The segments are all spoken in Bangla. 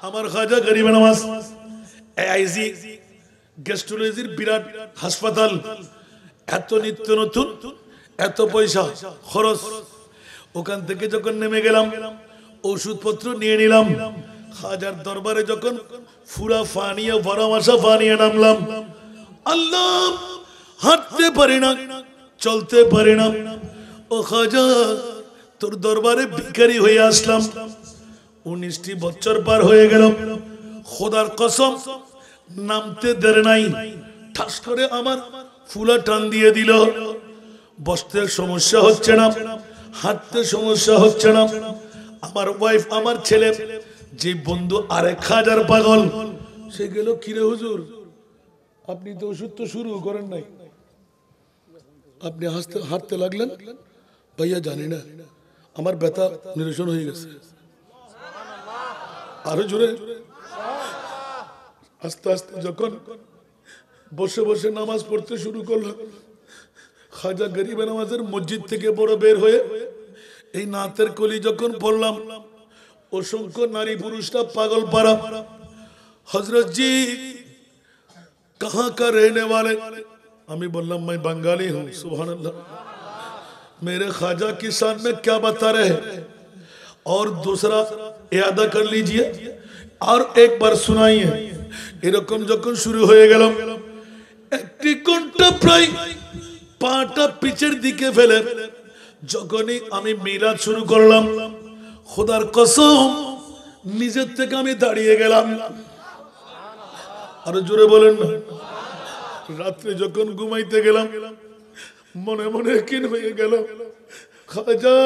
আমার খাজা গরিব নওয়াজ আইজি গ্যাস্ট্রোলজির বিরাট হাসপাতাল, এত নিত্য নতুন, এত পয়সা খরচ। ওখান থেকে যখন নেমে গেলাম ওষুধপত্র নিয়ে নিলাম, খাজার দরবারে যখন ফুরা ফানিয়ে ভরামাসা ফানিয়ে নামলাম, আল্লাহ হাঁটতে পারি না, চলতে পারি না। ও খাজা তোর দরবারে ভিখারি হয়ে আসলাম। 19টি বছর পার হয়ে গেল, খোদার কসম নামতে দেরি নাই, ঠাস করে আমার ফুলা টান দিয়ে দিল। বসতে সমস্যা হচ্ছে না, হাঁটতে সমস্যা হচ্ছে না। আমার ওয়াইফ, আমার ছেলে, যে বন্ধু আরেক হাজার পাগল, সে গেল, কিরে হুজুর আপনি তো ওষুধ তো শুরু করেন নাই, আপনি হাঁটতে লাগলেন। ভাইয়া জানি না, আমার ব্যথা নিরসন হয়ে গেছে। আরো জোরে। আস্তে আস্তে যখন বসে বসে নামাজ পড়তে শুরু করলাম, খাজা গরিব নওয়াজের মসজিদ থেকে বড় বের হয়ে এই নাতের কলি যখন পড়লাম, অসংখ্য নারী পুরুষরা পাগল পারা। হযরত জি कहां का रहने वाले? আমি বললাম मैं बंगाली हूं। सुभान अल्लाह। मेरे ख्वाजा की शान में क्या बता रहे हैं? और दूसरा याद कर लीजिए और एक बार सुनाइए। এরকম যখন শুরু হয়ে গেল, একটি ঘন্টা প্রায় পাটা পিছের দিকে ফেলে যখনই আমি মিলাদ শুরু করলাম, খোদার কসম নিজের থেকে আমি দাঁড়িয়ে গেলাম। আরো জোরে বলেন না। রাত্রে যখন ঘুমাইতে গেলাম, মনে মনে কিন হয়ে গেল, খাজা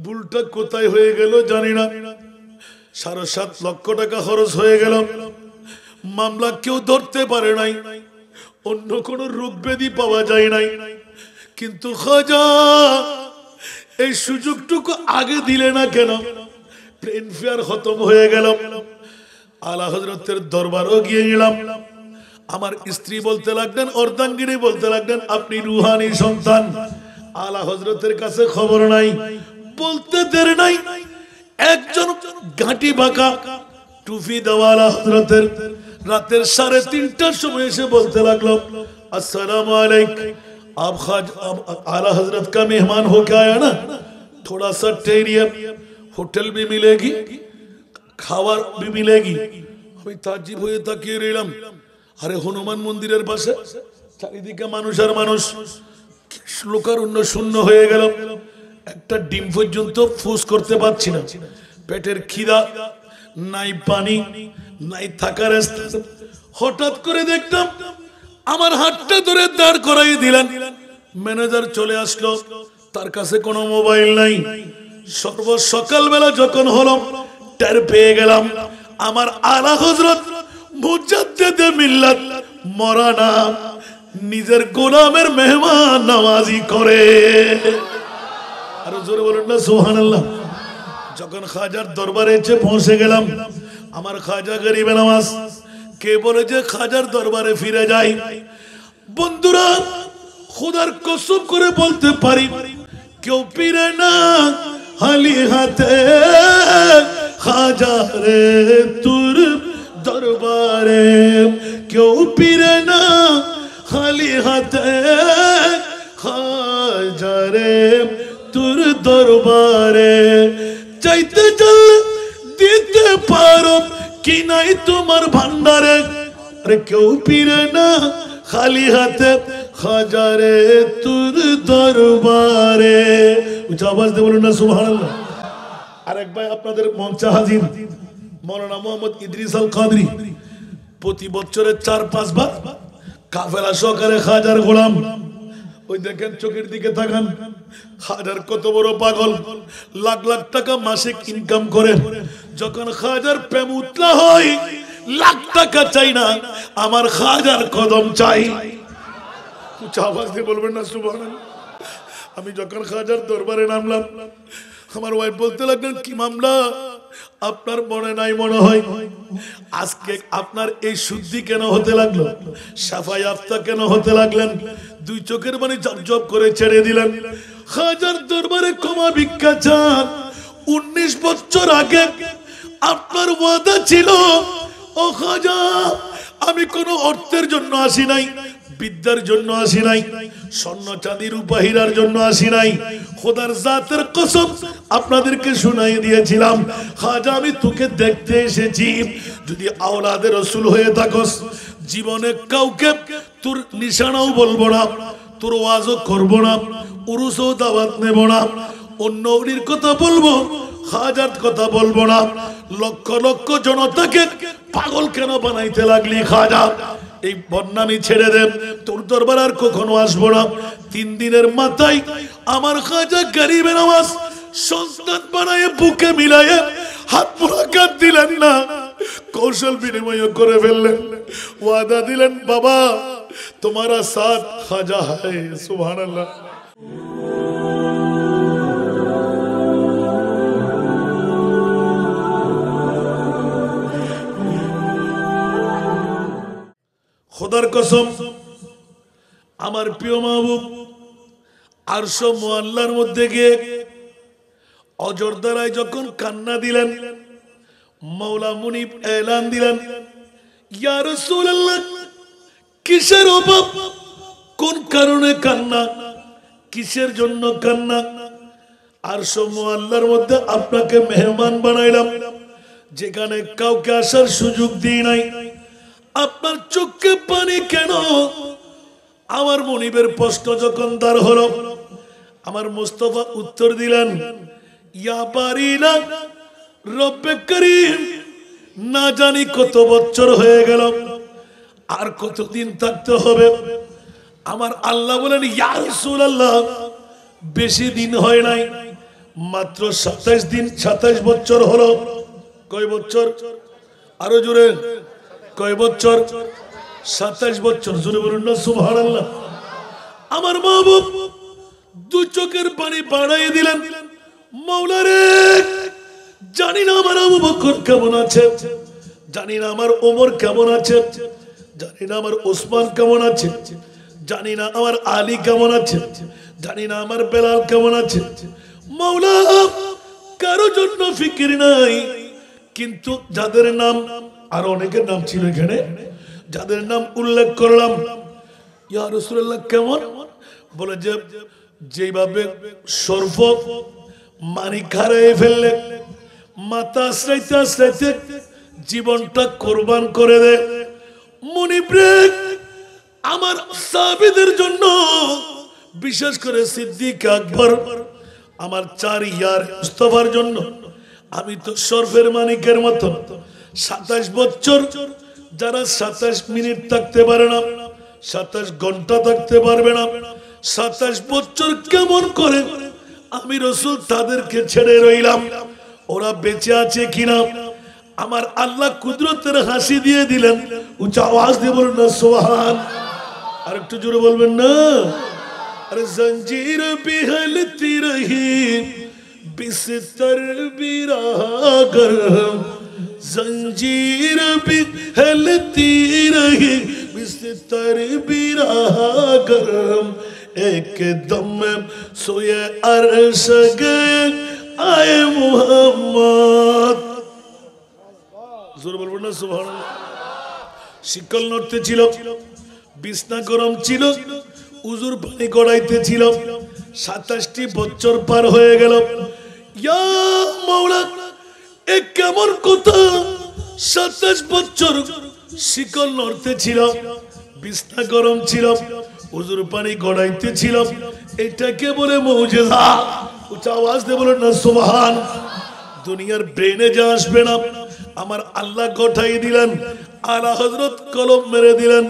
ভুলটা কোথায় হয়ে গেল জানি না। 7.5 লক্ষ টাকা খরচ হয়ে গেল, মামলা কেউ ধরতে পারে নাই, অন্য কোন রোগ ব্যাধি পাওয়া যায় নাই। কিন্তু খাজা এই সুযোগটুকু আগে দিলে না কেন? প্লেন ফেয়ার খতম হয়ে গেল, আলা হযরতের দরবারও গিয়ে গেলাম। আমার স্ত্রী বলতে লাগলেন, অর্ধাঙ্গিনী বলতে লাগলেন, আপনি রুহানি সন্তান। আলা হযরতের কাছে খবর নাই, বলতে দেরি নাই। একজন ঘাটি বাঁকা টুপি দেওয়ালা হযরতের রাতের 3:30টার সময় এসে বলতে লাগলো, अस्सलाम वालेकुम, आप आला हजरत का मेहमान होके आया ना, थोड़ा सा ठहरिए, होटल भी मिलेगी, খাবার भी मिलेगी। আমি তাজ্জিব হয়ে তাকিয়ে রইলাম। আরে হনুমান মন্দিরের পাশে চারিদিকে মানুষ আর মানুষ, লোকারণ্য শূন্য হয়ে গেল। একটা ডিম পর্যন্ত ফুস করতে পারছি না, পেটের খিদা নাই, পানি নাই, থাকার স্থান। হঠাৎ করে দেখলাম আমার হাতটা ধরে দাঁড় করাই দিলেন। ম্যানেজার চলে আসলো, তার কাছে কোনো মোবাইল নাই। সকালবেলা যখন হলো, টের পেয়ে গেলাম আমার আলা হযরত মুজাদ্দিদে মিল্লাত মরানা নিজের গোলামের মেহমান নওয়াজি করে। আর জোরে বলুন না সুবহানাল্লাহ। যখন খাজার দরবারে এসে পৌঁছে গেলাম, আমার খাজা গরিব নওয়াজ কে বলে যে খাজার দরবারে ফিরে যাই। বন্ধুরা, খোদার কসম করে বলতে পারি, কেউ ফিরে না খালি হাতে। খাজা রে তোর দরবারে কেউ ফিরে না খালি হাতে। খাজা রে তোর দরবারে চাইতে চল দিতে পারো কি নাই তোমার ভান্ডারে। আরে কেউ ফিরে না খালি হাতে, খাজা রে তোর দরবারে। উচ্চ আওয়াজ দিয়ে বলুন না সুবহানাল্লাহ। আরেক ভাই আপনাদের মঞ্চে হাজির, মৌলানা মোহাম্মদ ইদ্রিস আল কাদরি। প্রতি বছরে 4-5 বার কাফেলা সহকারে খাজার গোলাম। ওই দেখেন, চোখের দিকে তাকান, খাজার কত বড় পাগল, লাখ লাখ টাকা মাসিক ইনকাম করে। যখন খাজার প্রেম উতলা হয়, লাখ টাকা চাই না, আমার খাজার কদম চাই। উচ্চ আওয়াজ দিয়ে বলবেন না সুবহানাল্লাহ। আমি যখন খাজার দরবারে নামলাম, আমার ওয়াইফ বলতে লাগলেন, কি মামলা আপনার মনে নাই মনে হয়? আজকে আপনার এই শুদ্ধি কেন হতে লাগলো? সাফাই আফতা কেন হতে লাগলেন? 2 চোখের পানি জব করে ছেড়ে দিলেন। খাজার দরবারে ক্ষমা ভিক্ষা চান। 19 বছর আগে আপনার ওয়াদা ছিল ও খাজা আমি কোনো অর্থের জন্য আসি নাই, বিদ্যার জন্য আসি নাই, স্বর্ণ চাঁদি রূপা হীরার জন্য আসি নাই, খোদার জাতের কসম আপনাদেরকে শুনাই দিয়েছিলাম খাজা আমি তোকে দেখতে এসেছি। যদি আওলাদে রাসূল হয়ে থাকস জীবনে কাউকে তোর নিশানাও বলবো না, তোর ওয়াজও করবো না, উরুসও দাওয়াত নেব না, অন্য ওলির কথা বলবো, খাজার কথা বলবো না। লক্ষ লক্ষ জনতাকে পাগল কেন বানাইতে লাগলি খাজা? এই বদনামি ছেড়ে দে, তোর দরবার আর কখনো আসবো না। 3 দিনের মাথায় আমার খাজা গরিবে নওয়াজ সন্তান বানায় বুকে মিলায়ে হাত মুলাকাত দিলেন না, কৌশল বিনিময় করে ফেললেন, ওয়াদা দিলেন বাবা তোমারা সাথ খাজা है। সুবহানাল্লাহ। খোদার কসম আমার প্রিয় মাহবুব আরশ মুআল্লার মধ্যে গিয়ে অজর দ্বারায় যখন কান্না দিলেন, মাওলা মুনিব এলান দিলেন ইয়া রাসূলুল্লাহ কিসের অভাব, কোন কারণে কান্না, কিসের জন্য কান্না? আরশ মুআল্লার মধ্যে আপনাকে মেহমান বানাইলাম, যেখানে কাউকে আসার সুযোগ দিই নাই, আপনার চোখে পানি কেন? আমার মনিবের প্রশ্ন যখন তার হলো, আমার মুস্তাফা উত্তর দিলেন ইয়া বারিনা রব্বে করিম, না জানি কত বছর হয়ে গেল, আর কতদিন থাকতে হবে। আমার আল্লাহ বলেন ইয়া রাসূলুল্লাহ বেশি দিন হয় নাই, মাত্র 27 দিন, 27 বছর হলো। কয় বছর? আরো জোরে কয় বছর? 27 বছর। জোরে বলুন না সুবহানাল্লাহ। আমার মাহবুব দু চোখের পানি বাড়াই দিলেন, মাওলা রে জানি না আমার আবু বকর কেমন আছে, জানি না আমার ওমর কেমন আছে, জানি না আমার ওসমান কেমন আছে, জানি না আমার আলী কেমন আছে, জানি না আমার বেলাল কেমন আছে। মাওলা কারো জন্য ফিকির নাই, কিন্তু যাদের নাম, আর অনেকের নাম ছিল এখানে, যাদের নাম উল্লেখ করলাম ইয়া রাসূলুল্লাহ কেমন, বলে যে যেভাবে সর্প মানিক হারিয়ে ফেললে মাথা আশ্রাইতে আশ্রাইতে জীবনটা কোরবান করে দেয়, মুনিব রে আমার সাহাবীদের জন্য, বিশেষ করে সিদ্দিক আকবর আমার 4 ইয়ার মুস্তাফার জন্য আমি তো সর্পের মানিকের মতো 27 বছর, যারা 27 মিনিট থাকতে পারে না, 27 ঘন্টা থাকতে পারবে না, 27 বছর কেমন করে আমি রাসূল তাদেরকে ছেড়ে রইলাম, ওরা বেঁচে আছে কিনা? আমার আল্লাহ কুদরতের হাসি দিয়ে দিলেন। উচ্চ আওয়াজ দিয়ে বলুন না সুবহান। আর একটু জোরে বলবেন না। আরে জঞ্জির भी हिलती रही बिस्तर भी रहा गरम, जंजीर भी हिलती रही बिस्तर भी रहा गरम, एक दम में सोए अर्श गए आए मुहम्मद। জোরে বলবেন না সুবহানাল্লাহ। শিকল নড়তে ছিল, বিছনা গরম ছিল, উজুর পানি গড়াইতে ছিল, 27টি বছর পার হয়ে গেল। ইয়া মাওলা এ কেমন কথা, 27 বছর শিকল নড়তে ছিল, বিছনা গরম ছিল, উজুর পানি গড়াইতে ছিল, এটাকে বলে মুজিজা। উচ্চ আওয়াজ দিয়ে বলেন না সুবহান। দুনিয়ার ব্রেনে যা আসবে না আমার আল্লাহ গঠাই দিলেন। আলা হযরত কলম মেরে দিলেন,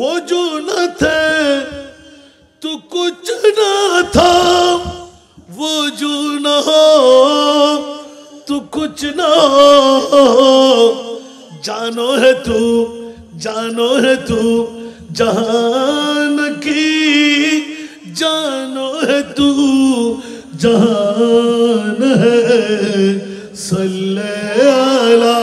ও जो न थे तो कुछ न था, वो जो न हो तो कुछ न हो, जानो है तू, जानो है तू जहान की, जानो है तू जहान है, सल्ले अला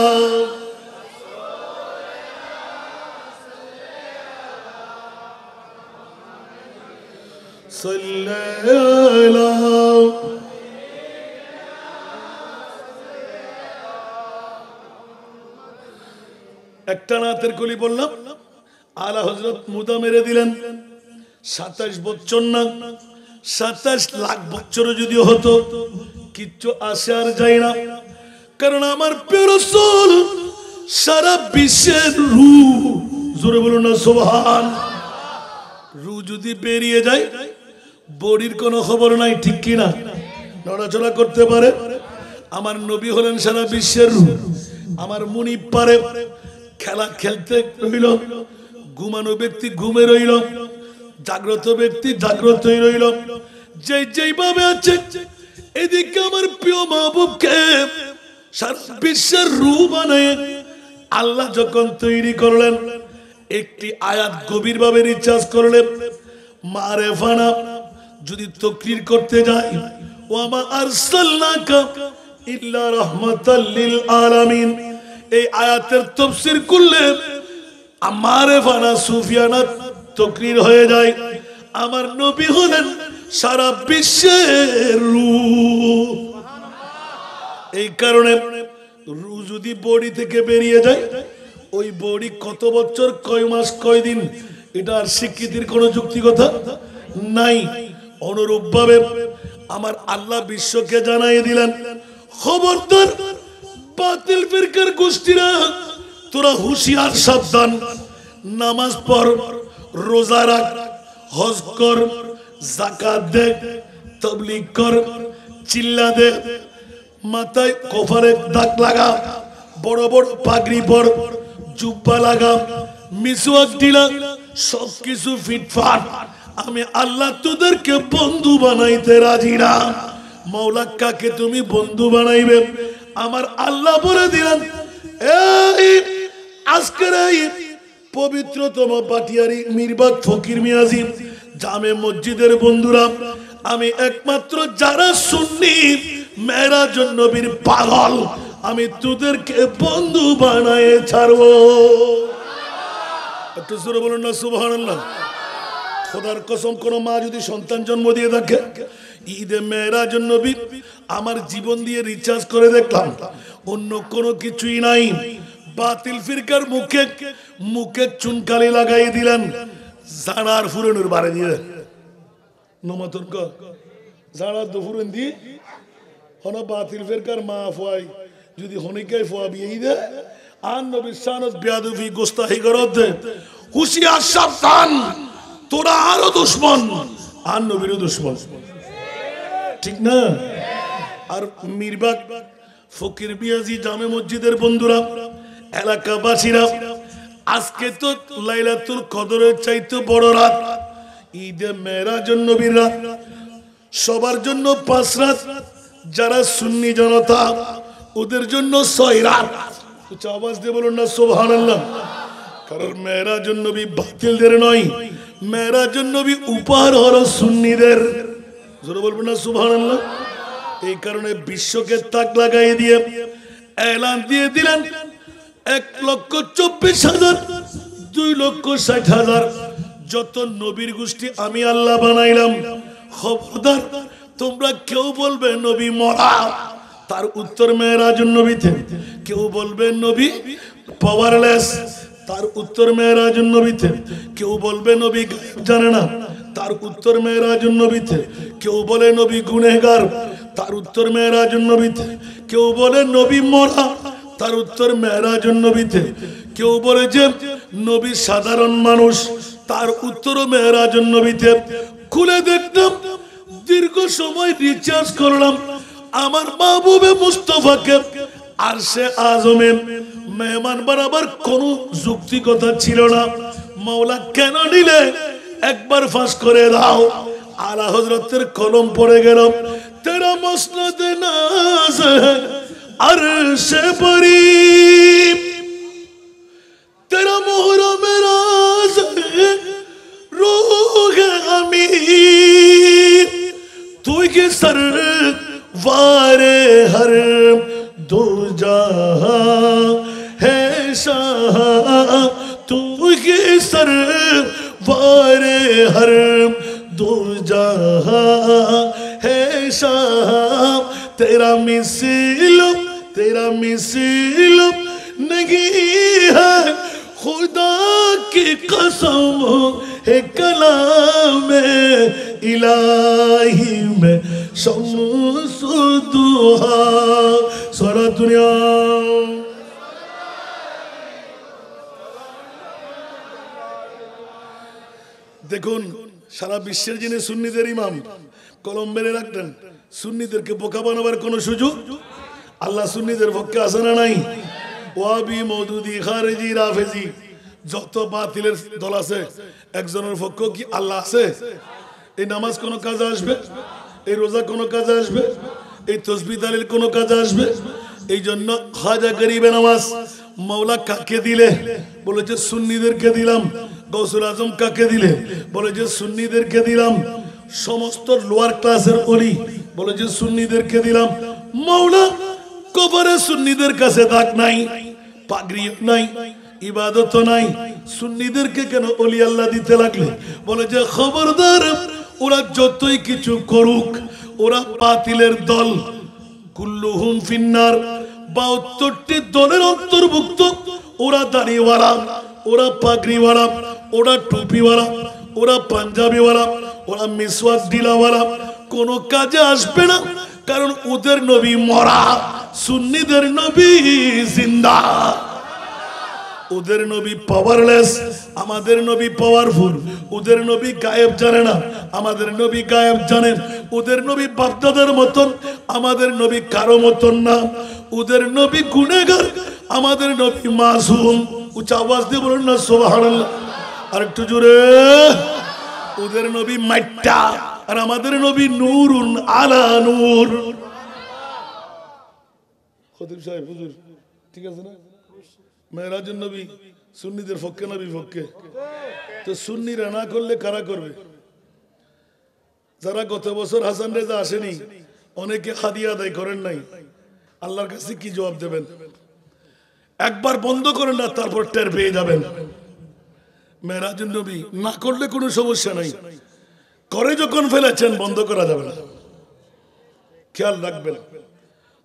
सल्ले अला একটা নাতের কলি বললাম, আলা হযরত মুদা মেরে দিলেন। 27 বছর না, 27 লাখ বছরও যদি হতো কিচ্ছু আসে আর যায় না। কারণ আমার প্রিয় রাসূল সারা বিশ্বের রূহ, জোরে বলুন না সুবহান। রূহ যদি বেরিয়ে যায় বডির কোনো খবর নাই, ঠিক কিনা? নড়াচড়া করতে পারে। আমার নবী হলেন সারা বিশ্বের রূহ। আমার মুনিব পারে, খেলা খেলতে রইল, ঘুমানো ব্যক্তি ঘুমে রইল, জাগ্রত ব্যক্তি জাগ্রতই রইল, যেইভাবে আছে। এদিকে আমার প্রিয় মাহবুবকে সারা বিশ্বের রূহ বানায় আল্লাহ যখন তৈরি করলেন, একটি আয়াত গভীরভাবে রিচার্জ করলেন, মারেফানা যদি তাকরীর করতে যাই, ওয়া মা আরসালনাকা ইল্লা রাহমাতাল লিল আলামিন, এই আয়াতের তাফসীর করলে মারেফানা সুফিয়ানা তাকরীর হয়ে যায়। আমার নবী হলেন সারা বিশ্বের রূহ। এই কারণে রূহ যদি বডি থেকে বেরিয়ে যায়, ওই বডি কত বছর, কয় মাস, কয় দিন, এটা আর স্বীকৃতির কোনো যুক্তিকতা নাই। অনুরূপ ভাবে আমার আল্লাহ বিশ্বকে জানাই দিলেন, খবরদার বাতিল ফিরকার গোষ্ঠীরা, তোরা হুঁশিয়ার, সাবধান। নামাজ পড়, রোজা রাখ, হজ কর, যাকাত দে, তাবলীগ কর, চিল্লা দে, মাথায় কফারে দাগ লাগা, বড় বড় পাগড়ি পর, জুব্বা লাগা, মিসওয়াক দিলা, সবকিছু ফিটফাট। আমি আল্লাহ তোদেরকে বন্ধু বানাইতে রাজি না। মাওলা কাকে তুমি বন্ধু বানাইবে? আমার আল্লাহ বলে দিলেন, এই আজকের এই পবিত্রতম পাটিয়ারি মিরবাগ ফকির মিয়াজি জামে মসজিদের বন্ধুরা, আমি একমাত্র যারা সুন্নি মেরাজুন নবীর পাগল, আমি তোদেরকে বন্ধু বানায়ে ছাড়বো। একটু জোরে বলুন না সুবহানাল্লাহ। খোদার কসম, কোন মা যদি সন্তান জন্ম দিয়ে থাকে, ঈদে মেরাজুন নবী আমার জীবন দিয়ে রিচার্জ করে দেখলাম, অন্য কোনো কিছুই নাই। বাতিল ফিরকার মুখে মুখে চুনকালি লাগাই দিলেন, জানার ফুরনের বাড়ি দিয়ে নমাতর্ক জানার দুফুরন দিয়ে হন বাতিল ফিরকার মা ফুয়াই যদি হনিকাই ফুয়া বিয়ে দে আন নবী সানত বিয়াদুফি গোস্তাহি করত দে, হুশিয়ার, সাবধান, তোরা আরো দুশ্মন, আন নবীরও দুশ্মন, ঠিক না? আর মিরবাগ ফকির মিয়াজি জামে মসজিদের বন্ধুরা, এলাকাবাসীরা, আজকে তো লাইলাতুল কদরের চাইতে বড় রাত, ঈদে মেরাজুন নবীর রাত, সবার জন্য 5 রাত, যারা সুন্নি জনতা ওদের জন্য 6 রাত। উচ্চ আওয়াজ দিয়ে বলুন না সুবহানাল্লাহ। কারণ মেরাজুন নবী বাতিলদের নয়, মেরাজুন নবী উপহার হলো সুন্নিদের। জোরে বলবেন না সুবহানাল্লাহ। এই কারণে বিশ্বকে তাক লাগাই দিয়ে এলান দিয়ে দিলেন, 1,24,000, 2,60,000 যত নবীর গোষ্ঠী আমি আল্লাহ বানাইলাম। খবরদার তোমরা কেউ বলবে নবী মরা, তার উত্তর মেরাজুন নবীতে। কেউ বলবে নবী পাওয়ারলেস, তার উত্তর মেরাজুন নবীতে। কেউ বলবে নবী জানে না, তার উত্তর মেরাজুন নবীতে। কেউ বলে নবী গুনেহগার, তার উত্তর মেরাজুন নবীতে। কেউ বলে নবী মরা, তার উত্তর মেরাজুন নবীতে। কেউ বলে যে নবী সাধারণ মানুষ, তার উত্তর মেরাজুন নবীতে। খুলে দেখতাম, দীর্ঘ সময় রিচার্জ করলাম, আমার মাহবুবে মুস্তাফাকে আরশে আজমে মেহমান বানাবার কোন যুক্তিকতা ছিল না। মাওলা কেন নিলে একবার ফাঁস করে দাও। আলা হযরতের কলম পড়ে গেল, তেরা মসনদ নাজ আরশে পরি, তেরা মোহরা মেরাজ रूह अमीर, तू के सरवारे हर दो जहां है शाह, तू के सरवारे हर दो जहां है शाह, तेरा मिसल नहीं है की कसम है कलाम इलाही में शम्सुद्दुहा सारा दुनिया দেখুন সারা বিশ্বের যিনি সুন্নিদের ইমাম কলম মেরে রাখতেন সুন্নিদেরকে বোকা বানাবার কোনো সুযোগ আল্লাহ সুন্নিদের পক্ষে আছে না নাই ওয়াবি মওদুদি খারিজি রাফেজি যত বাতিলের দল আছে একজনের পক্ষে কি আল্লাহ আছে এই নামাজ কোন কাজে আসবে এই রোজা কোন কাজে আসবে এই তাসবিহ তাহলিল কোন কাজে আসবে এই জন্য খাজা গরিবে নামাজ মাওলা কাকে দিলে বলে যে সুন্নিদেরকে দিলাম গৌসুল আজম কাকে দিলে বলে যে সুন্নিদেরকে দিলাম সমস্ত লোয়ার ক্লাসের ওলি বলে যে সুন্নিদেরকে দিলাম মাওলা কবরে সুন্নিদের কাছে দাগ নাই পাগড়ি নাই ইবাদত নাই সুন্নিদেরকে কেন ওলি আল্লাহ দিতে লাগলে বলে যে খবরদার ওরা যতই কিছু করুক ওরা বাতিলের দল কুল্লুহুম ফিন্নার 72টি দলের অন্তর্ভুক্ত ওরা দাড়িওয়ালা ওরা পাগড়িওয়ালা ওরা টুপিওয়ালা ওরা পাঞ্জাবিওয়ালা ওরা মিসওয়াক ঢিলাওয়ালা কোনো কাজে আসবে না কারণ ওদের নবী মরা সুন্নিদের নবী জিন্দা ওদের নবী পাওয়ারলেস আমাদের নবী পাওয়ারফুল ওদের নবী গায়েব জানে না আমাদের নবী গায়েব জানেন ওদের নবী বাপদাদার মতন আমাদের নবী কারো মতন না ওদের নবী গুনেহগার আমাদের নবী মাসুম উচ্চ আওয়াজ দিয়ে বলুন না সুবহানাল্লাহ আর একটু জোরে ওদের নবী মাইটা আর আমাদের নবী নূরুন আলা নূর খতিব সাহেব হুজুর ঠিক আছে না মেরাজুন নবী সুন্নিদের পক্ষে না বিপক্ষে তো সুন্নিরা না করলে কারা করবে যারা গত বছর হাসান রেজা আসেনি অনেকে হাদিয়া আদায় করেন নাই আল্লাহর কাছে কি জবাব দেবেন একবার বন্ধ করেন না তারপর টের পেয়ে যাবেন মেরাজুন নবী না করলে কোনো সমস্যা নাই করে যখন ফেলেছেন বন্ধ করা যাবে না খেয়াল রাখবেন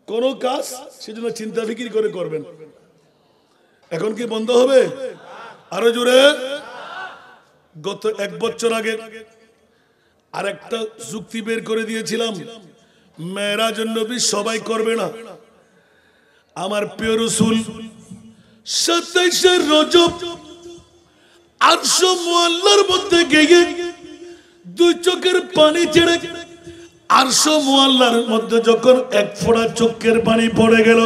কোন কাজ সেজন্য চিন্তা ফিকির করে করবেন এখন কি বন্ধ হবে আরো জোরে গত এক বছর আগে আরেকটা যুক্তি বের করে দিয়েছিলাম মেরাজুন নবী সবাই করবে না আমার প্রিয় রাসূল 27 রজব আরশ মুআল্লার মধ্যে গিয়ে দুই চোখের পানি ছেড়ে আরশ মুআল্লার মধ্যে যখন এক ফোঁটা চোখের পানি পড়ে গেল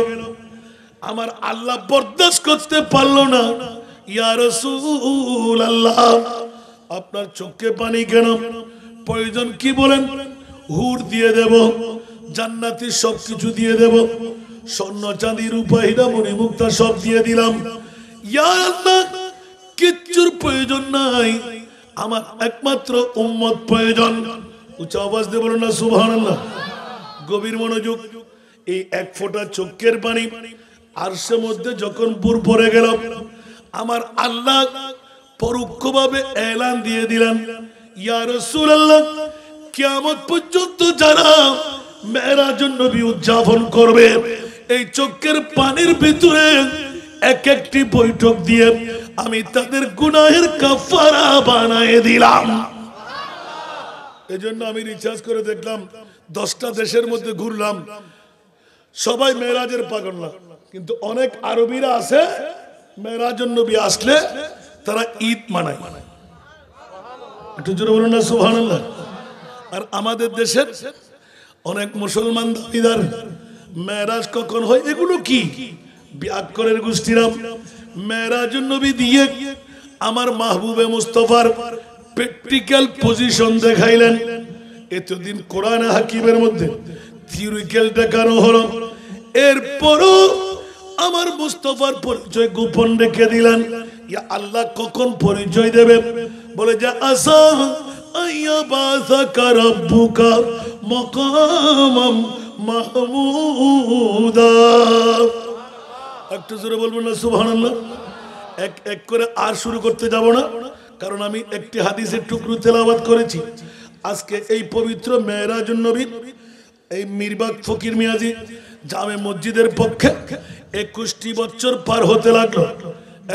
আমার আল্লাহ বরদাস্ত করতে পারলো না ইয়া রাসূলুল্লাহ আপনার চোখে পানি কেন প্রয়োজন কি বলেন হুর দিয়ে দেব জান্নাতি সবকিছু দিয়ে দেব স্বর্ণ চাঁদি রূপা হীরা মণি মুক্তা সব দিয়ে দিলাম ইয়া আল্লাহ কিচ্ছুর প্রয়োজন নাই আমার একমাত্র উম্মত প্রয়োজন উচ্চ আওয়াজ দিয়ে বলুন না সুবহানাল্লাহ গভীর মনোযোগ এই এক ফোঁটা চোখের পানি আরশের মধ্যে যখন পুর পড়ে গেল আমার আল্লাহ পরোক্ষভাবে এলান দিয়ে দিলেন ইয়া রাসূলুল্লাহ কিয়ামত পর্যন্ত যারা মেরাজুন নবী উদযাপন করবে এই চোখের পানির ভিতরে এক একটি বৈঠক দিয়ে আমি তাদের গুনাহের কাফারা বানায়ে দিলাম এজন্য আমি রিচার্জ করে দেখলাম 10টা দেশের মধ্যে ঘুরলাম সবাই মেরাজের পাগল না কিন্তু অনেক আরবীরা আছে মেরাজুন নবী আসলে তারা ঈদ মানায় একটু জোরে বলুন না সুবহানাল্লাহ আর আমাদের দেশের অনেক মুসলমান দাবিদার মেরাজ কখন হয় এগুলো কি বিয়াক্করের গোষ্ঠীরা মেরাজুন নবী দিয়ে আমার মাহবুবে মুস্তাফার প্র্যাকটিক্যাল পজিশন দেখাইলেন এতদিন কোরআন হাকিমের মধ্যে থিওরিক্যাল দেখানো হলো এরপরও আমার মুস্তাফার পরিচয় গোপন রেখে দিলেন ইয়া আল্লাহ কখন পরিচয় দেবে বলে যে আসা আইয়া বাসাকা রাব্বুকা মাকামাম মাহমুদা একটু জোরে বলবেন না সুবহানাল্লাহ এক এক করে আর শুরু করতে যাব না কারণ আমি একটি হাদিসের টুকরো তেলাওয়াত করেছি আজকে এই পবিত্র মেরাজুন নবী এই মিরবাগ ফকির মিয়াজি জামে মসজিদের পক্ষে 21টি বছর পার হতে লাগলো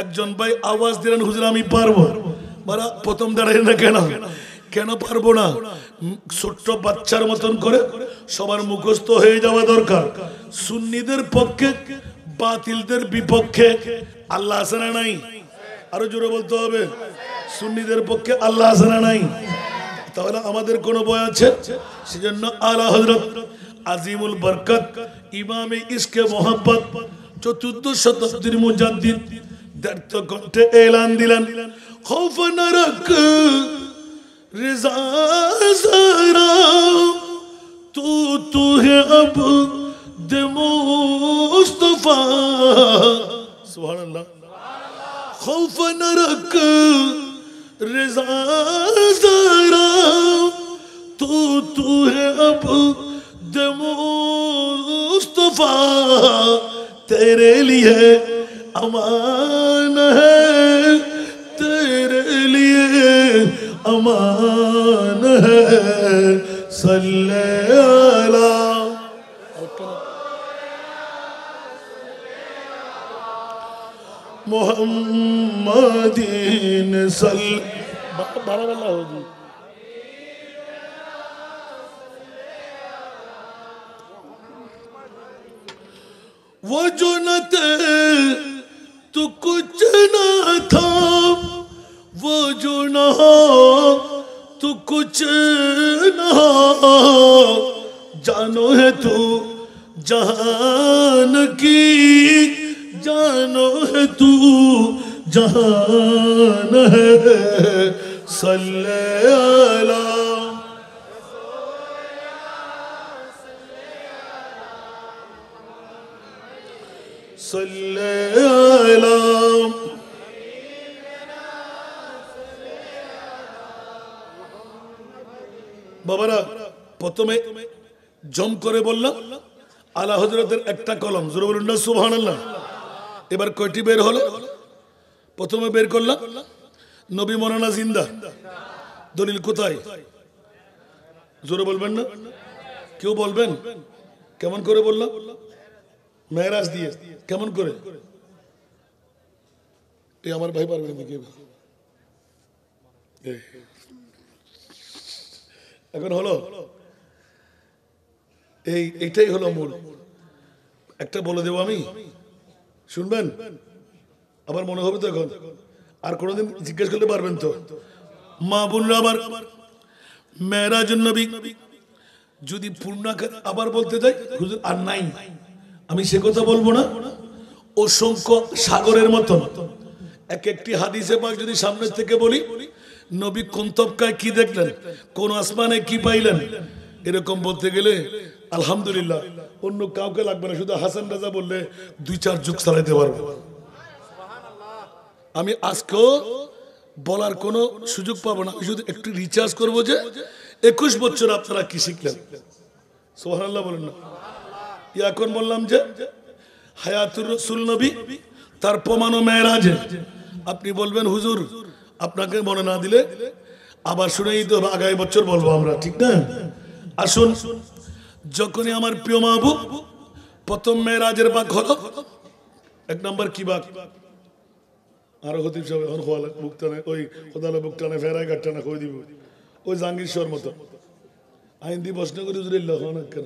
একজন ভাই আওয়াজ দিলেন, হুজুর আমি পারবো। বলা প্রথম দাঁড়ায় না কেন? কেন পারবো না? ছোট্ট বাচ্চার মতন করে সবার মুখস্থ হয়ে যাওয়া দরকার। সুন্নিদের পক্ষে, বাতিলদের বিপক্ষে আল্লাহ আছে না নাই? আরো জোরে বলতে হবে, সুন্নিদের পক্ষে আল্লাহ আছে না নাই? তাহলে আমাদের কোন ভয় আছে? সেজন্য আলা হযরত আজিমুল বরকত ইমামে ইশকে মোহাব্বত 14 শতাব্দীর মুজাদ্দিদ দর্ত কণ্ঠে এলান দিলেন, খৌফ না রাখ রিজা সারা তু হে আব দে মুস্তাফা। সুবহানাল্লাহ। खौफ न रख रिज़ा ज़रा तू है अब दे मुस्तफा, तेरे लिए अमान है, तेरे लिए अमान है, सल्ले अला मोहम्मदीन सल बारह वाला होगी। वो जो न थे तो कुछ न था, वो जो न हो तो कुछ न हो, जानो है तू जहान की, जानो है तू जहान है, सल्ले अला सल्ले अला। বাবারা প্রথমে জম করে বললাম আলা হযরতের একটা কলম, জোরে বলুন না সুবহানাল্লাহ। এবার কয়টি বের হলো? প্রথমে বের করলাম নবী মরানা জিন্দা, দলিল কোথায়? জোরে বলবেন না? কেউ বলবেন? কেমন করে বললাম? মেরাজ দিয়ে। কেমন করে? এই আমার ভাই পারবেন নাকি? এখন হলো এইটাই হলো মূল। একটা বলে দেবো আমি, শুনবেন? আবার মনে হবে তো এখন আর কোনোদিন জিজ্ঞেস করতে পারবেন তো? মা বোনরা আমার, মেরাজুন নবী যদি পূর্ণাকার আবার বলতে যাই হুজুর আর নাই, আমি সে কথা বলবো না। অসংখ্য সাগরের মতন এক একটি হাদিসে পাক যদি সামনে থেকে বলি, নবী কোন তবকায় কি দেখলেন, কোন আসমানে কি পাইলেন, এরকম বলতে গেলে আলহামদুলিল্লাহ অন্য কাউকে লাগবে না, শুধু হাসান রাজা বললে 2-4 যুগ চালাইতে পারবো। আমি আজকেও বলার কোনো সুযোগ পাবো না, শুধু একটু রিচার্জ করবো যে 21 বছর আপনারা কি শিখলেন। সুবহানাল্লাহ বলেন না? এখন বললাম যে হায়াতুর রাসূল নবী তার প্রমাণ মেরাজে। আপনি বলবেন হুজুর আপনাকে মনে না দিলে আবার শুনেই তো আগামী বছর বলবো আমরা, ঠিক না? আসুন, যখনই আমার প্রিয় মাহবুব প্রথম মেরাজের বাক হলো, 1 নম্বর কি বাক? আরো খতিব সাহেব এখন খোয়ালে বুকটানে, ওই খোদালে বুকটানে ফেরাই কাটটানে কই দিব, ওই জাহাঙ্গীর মতো আইন দিয়ে প্রশ্ন করি হুজুরিল্লাহ কেন,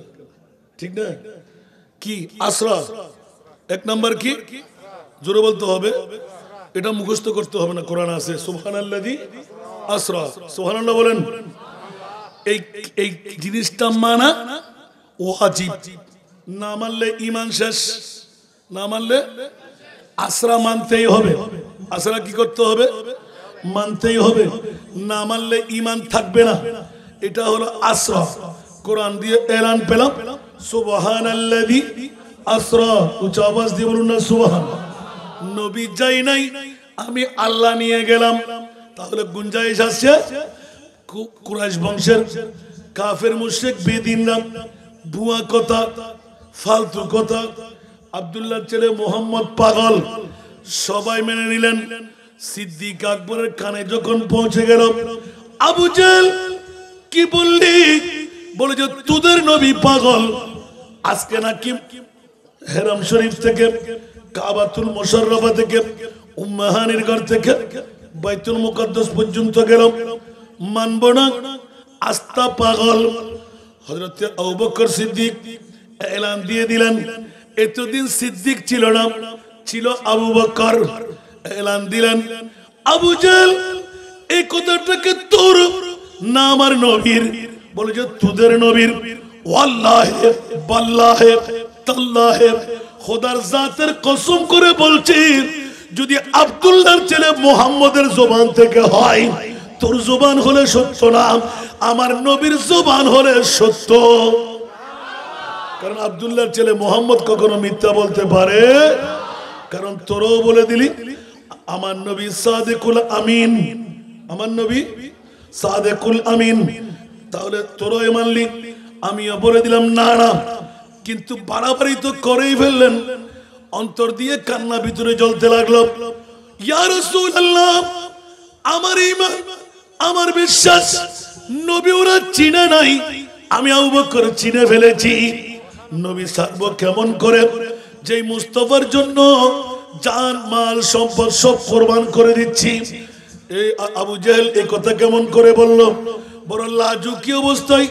ঠিক না? কি আসরা 1 নম্বর কি? জোরে বলতে হবে, এটা মুখস্থ করতে হবে না, কোরআন আছে সুবহানাল্লাযী আসরা। সুবহানাল্লাহ বলেন। এই জিনিসটা মানা ওয়াজিব, না মানলে ঈমান শেষ, না মানলে আসরা মানতেই হবে। আসরা কি করতে হবে? মানতেই হবে, না মানলে ঈমান থাকবে না। এটা হলো আসরা। কোরআন দিয়ে এলান পেলাম সুবহানাল্লাযী আসরা, উচ্চ আওয়াজ দিয়ে বলুন না সুবহান। নবী যাই নাই, আমি আল্লাহ নিয়ে গেলাম, তাহলে গুঞ্জাইশ আসছে কুরাইশ বংশের কাফের মুশরিক বেদিনরা ভুয়া কথা, ফালতু কথা, আব্দুল্লাহর ছেলে মোহাম্মদ পাগল, সবাই মেনে নিলেন। সিদ্দিক আকবরের কানে যখন পৌঁছে গেল, আবু জেহেল কি বললি? বলে যে তোদের নবী পাগল। আজকে নাকি হেরাম শরীফ থেকে, কাবাতুল মুশাররফা থেকে উম্মাহানির ঘর থেকে বাইতুল মুকাদ্দাস পর্যন্ত গেলাম, মানব না, আস্থা পাগল। হযরত আবু বকর সিদ্দিক এলান দিয়ে দিলেন, এতদিন সিদ্দিক ছিল না, ছিল আবু বকর। এলান দিলেন, আবু জাহেল এই কথাটাকে তোর না আমার নবীর? বলে যে তোদের নবীর। ওয়াল্লাহি বাল্লাহি তাল্লাহি, খোদার জাতের কসম করে বলছি, যদি আব্দুল্লাহর ছেলে মুহাম্মদের জবান থেকে হয়, তোর জবান হলে সত্য না, আমার নবীর জবান হলে সত্য। কারণ আব্দুল্লাহর ছেলে মুহাম্মদ কখনো মিথ্যা বলতে পারে? কারণ তোরও বলে দিলি আমার নবী সাদিকুল আমিন, আমার নবী সাদিকুল আমিন, তাহলে তোরও মানলি, আমিও বলে দিলাম না না। কিন্তু বাড়াবাড়ি তো করেই ফেললেন। অন্তর দিয়ে কান্না ভিতরে জ্বলতে লাগলো। ইয়া রাসূলুল্লাহ, আমার ঈমান, আমার বিশ্বাস নবী ওরা চিনে নাই, আমি আবু বকর চিনে ফেলেছি। নবী সারব কেমন করে, যেই মুস্তাফার জন্য জান মাল সম্পদ সব কুরবান করে দিচ্ছি। এই আবু জেহেল এই কথা কেমন করে বলল? বড় লাজুকি অবস্থায়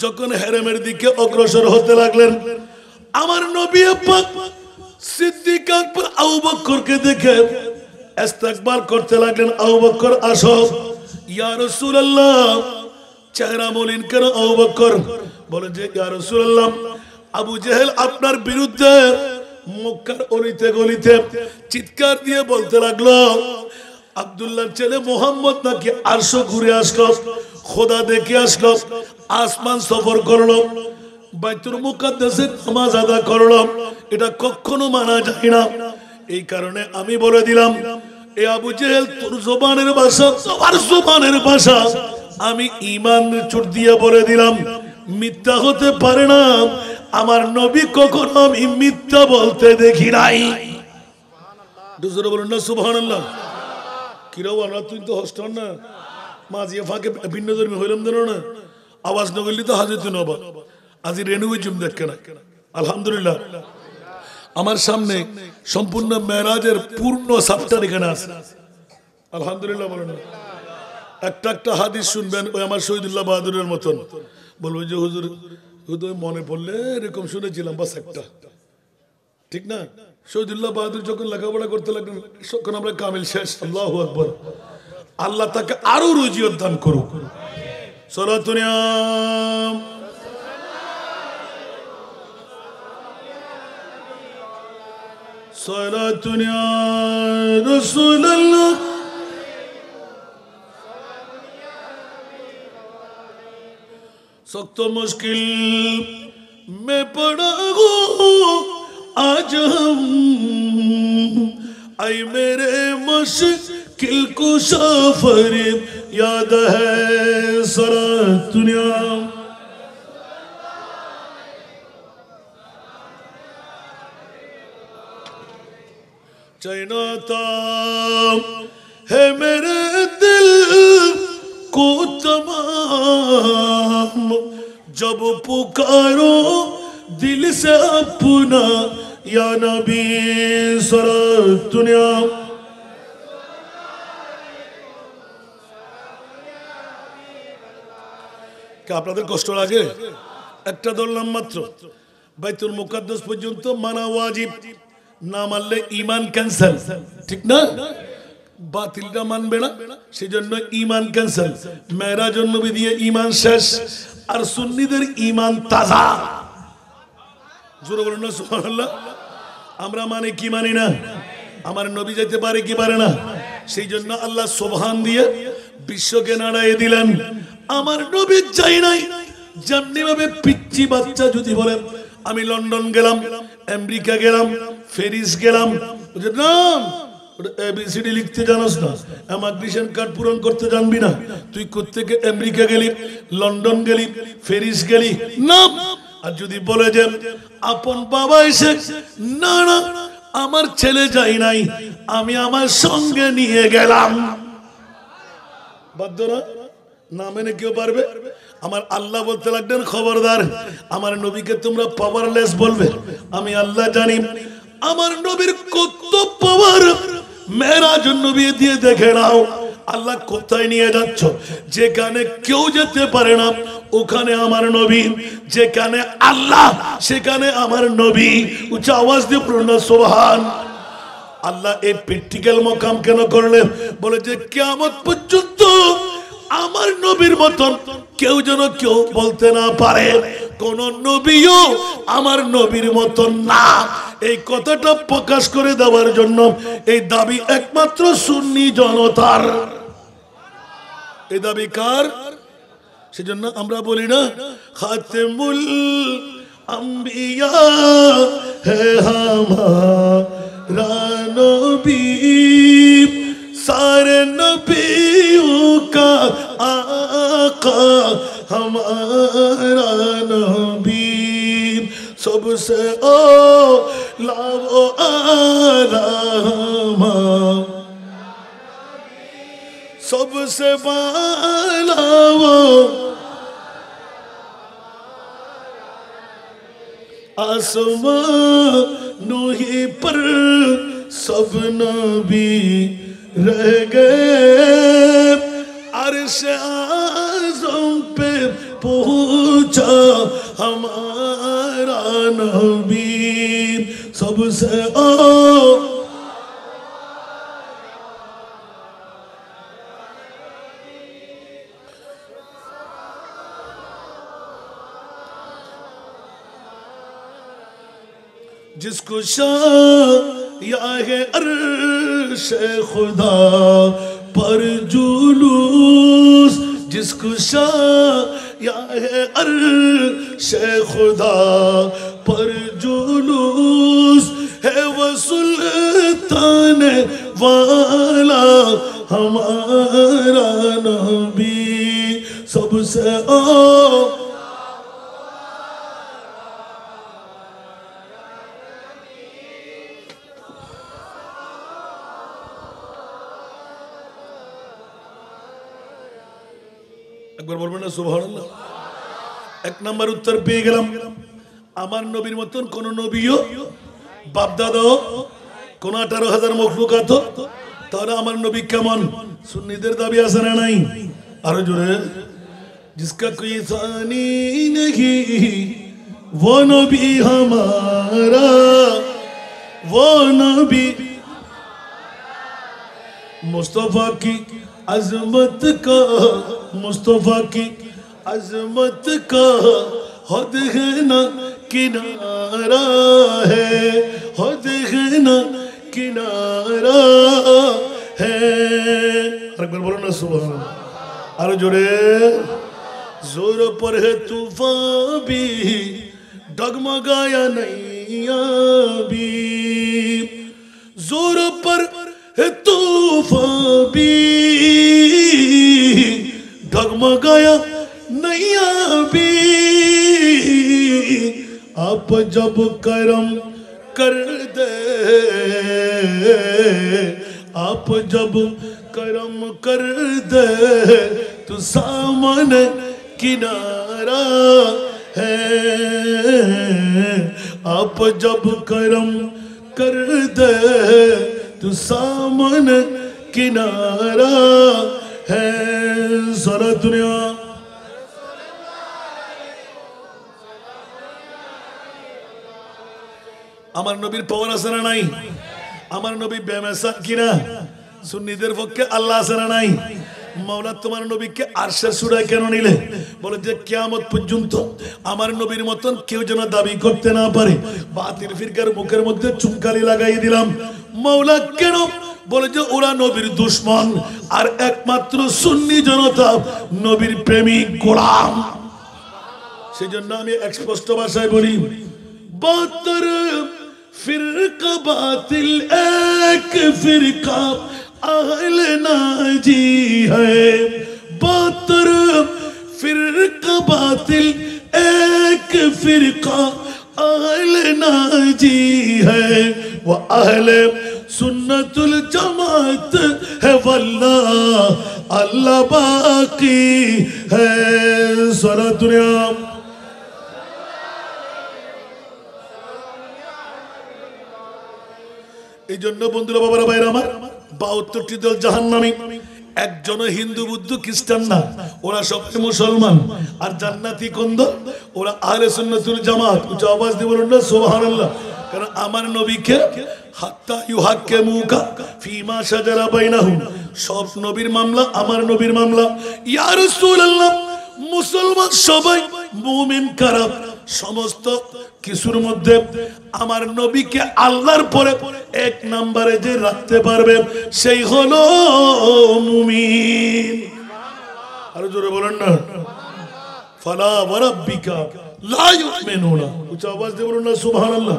যখন হেরেমের দিকে অগ্রসর হতে লাগলেন, আমার নবী পাক সিদ্দিক আকবর আবু বকরকে দেখে ইস্তেকবাল করতে লাগলেন। আবু বকর আসো। ইয়া রাসূলুল্লাহ, চেহারা মলিন কেন আবু বকর? বলে যে ইয়া রাসূলুল্লাহ, আবু জেহেল আপনার বিরুদ্ধে মক্কার অলিতে গলিতে চিৎকার দিয়ে বলতে লাগলো, আব্দুল্লাহর ছেলে মুহাম্মদ নাকি আরশ ঘুরে আসলো, খোদা দেখে আসলো, আসমান সফর করলো, বাইতুল মুকাদ্দাসে নামাজ আদায় করলো, এটা কখনো মানা যায় না। এই কারণে আমি বলে দিলাম, এ আবু জেহেল, তোর জবানের ভাষা তোমার জবানের ভাষা, আমি ঈমান চোট দিয়ে বলে দিলাম, মিথ্যা হতে পারে না। আমার নবী কখনো আমি মিথ্যা বলতে দেখি নাই। দুজনে বলুন না সুবহানাল্লাহ। কিরাও আমরা তুই তো হস্টন না, মাঝিয়ে ফাঁকে ভিন্ন ধর্মী হইলাম দেন না, আওয়াজ না করলি তো হাজির তুই নবা, আজি রেনুই জুম দেখ কেনা। আলহামদুলিল্লাহ, আমার সামনে সম্পূর্ণ মেরাজের পূর্ণ সাপ্তাহ এখানে আছে। আলহামদুলিল্লাহ বলেন। একটা একটা হাদিস শুনবেন ওই আমার শহীদুল্লাহ বাহাদুরের মতন, বলবো যে হুজুর মনে পড়লে এরকম শুনেছিলাম, বাস একটা, ঠিক না? শহীদুল্লাহ বাহাদুর যখন লেখাপড়া করতে লাগলেন, তখন আমরা কামিল শেষ। আল্লাহু আকবার। আল্লাহ তাকে আরো রুজিয়ত দান করুক। সালাতুনিয়া সালাতুনিয়া রাসূলুল্লাহ। सख्त मुश्किल में पड़ा हो आज हम, आई मेरे मुश्किल कुशा फरीब याद है सारा दुनिया। चाहता है मेरे दिल को तमाम, जब पुकारो दिल से अपना या नबी सारा दुनिया। क्या আপনাদের কষ্ট লাগে? একটা ধরলাম মাত্র, বাইতুল মুকাদ্দাস পর্যন্ত মানা ওয়াজিব, না মানলে ঈমান ক্যান্সেল, ঠিক না? বাতিলটা মানবে না, সেজন্য ঈমান ক্যান্সেল। মেরাজুন নবী দিয়ে ঈমান শেষ, আর সুন্নিদের ঈমান তাজা। জোরে বলুন না সুবহানাল্লাহ। আমরা মানে কি মানি না? আমার নবী যেতে পারে কি পারে না? সেই জন্য আল্লাহ সুবহান দিয়ে বিশ্বকে নাড়াইয়ে দিলেন। আমার নবী যাই নাই, যেমনি ভাবে পিচ্চি বাচ্চা যদি বলেন আমি লন্ডন গেলাম, আমেরিকা গেলাম, প্যারিস গেলাম, নাম এবিসিডি লিখতে জানোস না, ইমিগ্রেশন কার্ড পূরণ করতে জানবি না, তুই কোত্থেকে আমেরিকা গেলি, লন্ডন গেলি, প্যারিস গেলি, নাম। আর যদি বলে যে আপন বাবা এসে না না আমার ছেলে যাই নাই, আমি আমার সঙ্গে নিয়ে গেলাম, বাধ্য না? না মেনে কেউ পারবে? আমার আল্লাহ বলতে লাগলেন, খবরদার আমার নবীকে তোমরা পাওয়ারলেস বলবে। আমি আল্লাহ জানি আমার নবীর কত পাওয়ার। মেরাজুন নবী দিয়ে দেখে নাও আল্লাহ কোথায় নিয়ে যাচ্ছ। যেখানে কেউ যেতে পারে না ওখানে আমার নবী, যেখানে আল্লাহ সেখানে আমার নবী। উচ্চ আওয়াজ দিয়ে পড়ুন না সুবহান। আল্লাহ এই প্র্যাকটিক্যাল মাকাম কেন করলেন? বলে যে কিয়ামত পর্যন্ত আমার নবীর মতন কেউ যেন কেউ বলতে না পারে কোন নবীও আমার নবীর মতন না। এই কথাটা প্রকাশ করে দেওয়ার জন্য এই দাবি একমাত্র সুন্নি জনতার। এই দাবি কার? সেজন্য আমরা বলি না খাতেমুল আম্বিয়া হে হামারা নবী, सारे नबियों का आका हमारा नबी, सबसे ओ लाओ आराम, सबसे बाला वो आसमानों ही पर सब नबी रह गए, अर्श आज़म पे पहुंचा हमारा नबी, सबसे ओ जिसको शाया है अर्श खुदा पर जुलूस, जिसको शाया है अर्श खुदा पर जुलूस, है वो सुल्तान वाला हमारा नबी, सबसे ओ একবার বলবেন না সুবহানাল্লাহ। এক নাম্বার উত্তর পেয়ে গেলাম। আমার নবীর মতন কোন নবীও বাপদাদা কোন 18,000 মখলুকাত, তাহলে আমার নবী কেমন? সুন্নিদের দাবি আছে না নাই? আরো জোরে। जिसका कोई सानी नहीं वो नबी हमारा, वो नबी मुस्तफा की अजमत का, मुस्तफा की अजमत का हद है ना किनारा है, हद है ना किनारा है। एक बार बोलो ना सुभान अल्लाह। अरे जोरे जोर पर है तूफान भी डगमगाया नैया भी, जोर पर है तूफान भी डगमगाया नैया भी, आप जब करम कर दे, आप जब करम कर दे तो सामने किनारा है, आप जब करम कर दे तो सामने किनारा है। सारा दुनिया আমার নবীর পাওয়ার আছে না নাই? আমার নবী বেমেসান কিনা? সুন্নিদের পক্ষে আল্লাহ আছে না নাই? মাওলা তোমার নবীকে আরশের সূরায় কেন নিলে? বলে যে কিয়ামত পর্যন্ত আমার নবীর মতন কেউ যেন দাবি করতে না পারে। বাতিল ফিরকার মুখের মধ্যে চুনকালি লাগাই দিলাম। মাওলা কেন? বলে যে ওরা নবীর দুশমন আর একমাত্র সুন্নি জনতা নবীর প্রেমিক গোলাম। সেজন্য আমি স্পষ্ট ভাষায় বলি, 72 फिरका बातिल एक फिरका अहले नाजी है, 72 फिरका बातिल एक फिरका अहले नाजी है, वो अहले सुन्नतुल जमात है वल्लाह अल्लाह बाकी है। सारा दुनिया এই জন্য বন্ধুরা বাবারা ভাইরা আমার 72টি দল জাহান্নামী, একজনও হিন্দু বুদ্ধ খ্রিস্টান না, ওরা সবাই মুসলমান। আর জান্নাতি কোন দল? ওরা আহলে সুন্নাতুল জামাত। উচ্চ আওয়াজ দিয়ে বলুন না সুবহানাল্লাহ। কারণ আমার নবীকে হাত্তা ইউহাক্কিমুকা ফিমা শাজারা বাইনাহুম, সব নবীর মামলা আমার নবীর মামলা। ইয়া রাসূলুল্লাহ, মুসলমান সবাই মুমিন কারা? সমস্ত কিছুর মধ্যে আমার নবীকে আল্লাহর পরে এক নম্বরে যে রাখতে পারবে সেই হলো মুমিন। আরো জোরে বলেন না, ফালা ওয়া রাব্বিকা লা ইউমিনুনা। উচ্চ আওয়াজ দিয়ে বলুন না সুবহানাল্লাহ।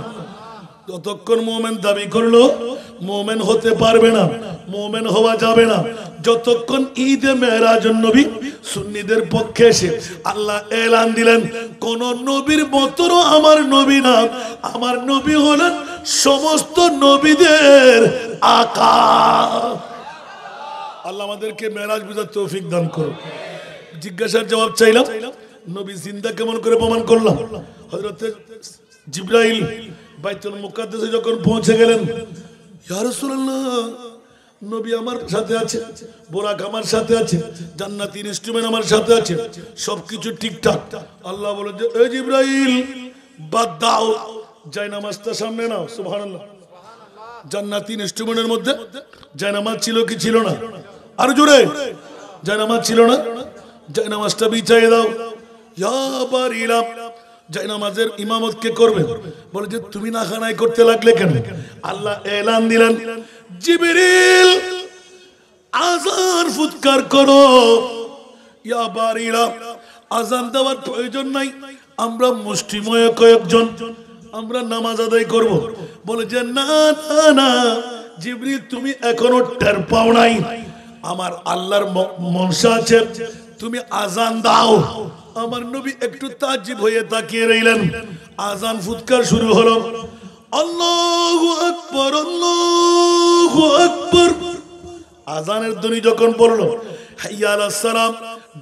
যতক্ষণ মুমিন দাবি করলো মুমিন হতে পারবে না, মুমিন হওয়া যাবে না যতক্ষণ ঈদে মেরাজুন নবী সুন্নিদের পক্ষে এসে আল্লাহ এলান দিলেন কোন নবীর মতো আমার নবী না, আমার নবী হলেন সমস্ত নবীদের আকা। আল্লাহ আমাদেরকে মেরাজ বুঝার তৌফিক দান করুন। জিজ্ঞাসার জবাব চাইলাম, নবী জিন্দা কেমন করে প্রমাণ করলাম? হযরত জিবরাইল বাইতুল মুকাদ্দাসে যখন পৌঁছে গেলেন, ইয়া রাসূলুল্লাহ, নবী আমার সাথে আছে, বোরাক আমার সাথে আছে, জান্নাতি ইনস্ট্রুমেন্ট আমার সাথে আছে, সবকিছু ঠিকঠাক। আল্লাহ বলে যে এই জিবরাইল বাদ দাও, জায়নামাজটা সামনে নাও। সুবহানাল্লাহ। জান্নাতি ইনস্ট্রুমেন্টের মধ্যে জায়নামাজ ছিল কি ছিল না? আর জোরে, জায়নামাজ ছিল না? জায়নামাজটা বিছিয়ে দাও। ইয়া বারিলা, জায়নামাজের ইমামত কে করবে? বলে যে তুমি না খানায় করতে লাগলে কেন? আল্লাহ এলান দিলেন, জিবরিল আযান ফুৎকার করো। ইয়া বারিলা, আযান দেওয়ার প্রয়োজন নাই, আমরা মুষ্টিময় কয়েকজন আমরা নামাজ আদায় করব। বলে যে না না না জিবরিল, তুমি এখনো টের পাও নাই, আমার আল্লাহর মনসা আছে, তুমি আযান দাও। আমার নবী একটু তাজ্জুব হয়ে তাকিয়ে রইলেন। আযান ফুৎকার শুরু হলো। আল্লাহু আকবার, আল্লাহু আকবার। আযানের ধ্বনি যখন পড়লো, হাইয়া আলাস সালাম,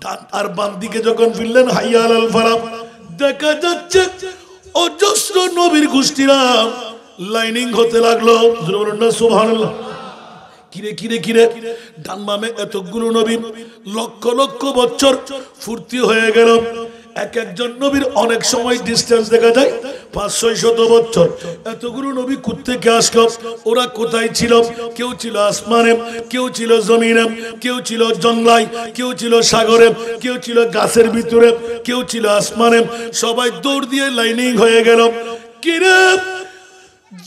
ডান আর বাম দিকে যখন ফিরলেন, হাইয়া আলাল ফালাহ, দেখা যাচ্ছে অজস্র নবীর গোষ্ঠীরা লাইনিং হতে লাগলো। সুবহানাল্লাহ। কিরে কিরে কিরে, ডান বামে এতগুলো নবী, লক্ষ লক্ষ বছর ফুর্তি হয়ে গেল। এক একজন নবীর অনেক সময় ডিস্টেন্স দেখা যায় 500-600 বছর। এতগুলো নবী কোত্থেকে আসলো? ওরা কোথায় ছিল? কেউ ছিল আসমানে, কেউ ছিল জমিনে, কেউ ছিল জঙ্গলায়, কেউ ছিল সাগরে, কেউ ছিল গাছের ভিতরে, কেউ ছিল আসমানে। সবাই দৌড় দিয়ে লাইনিং হয়ে গেল। কিরে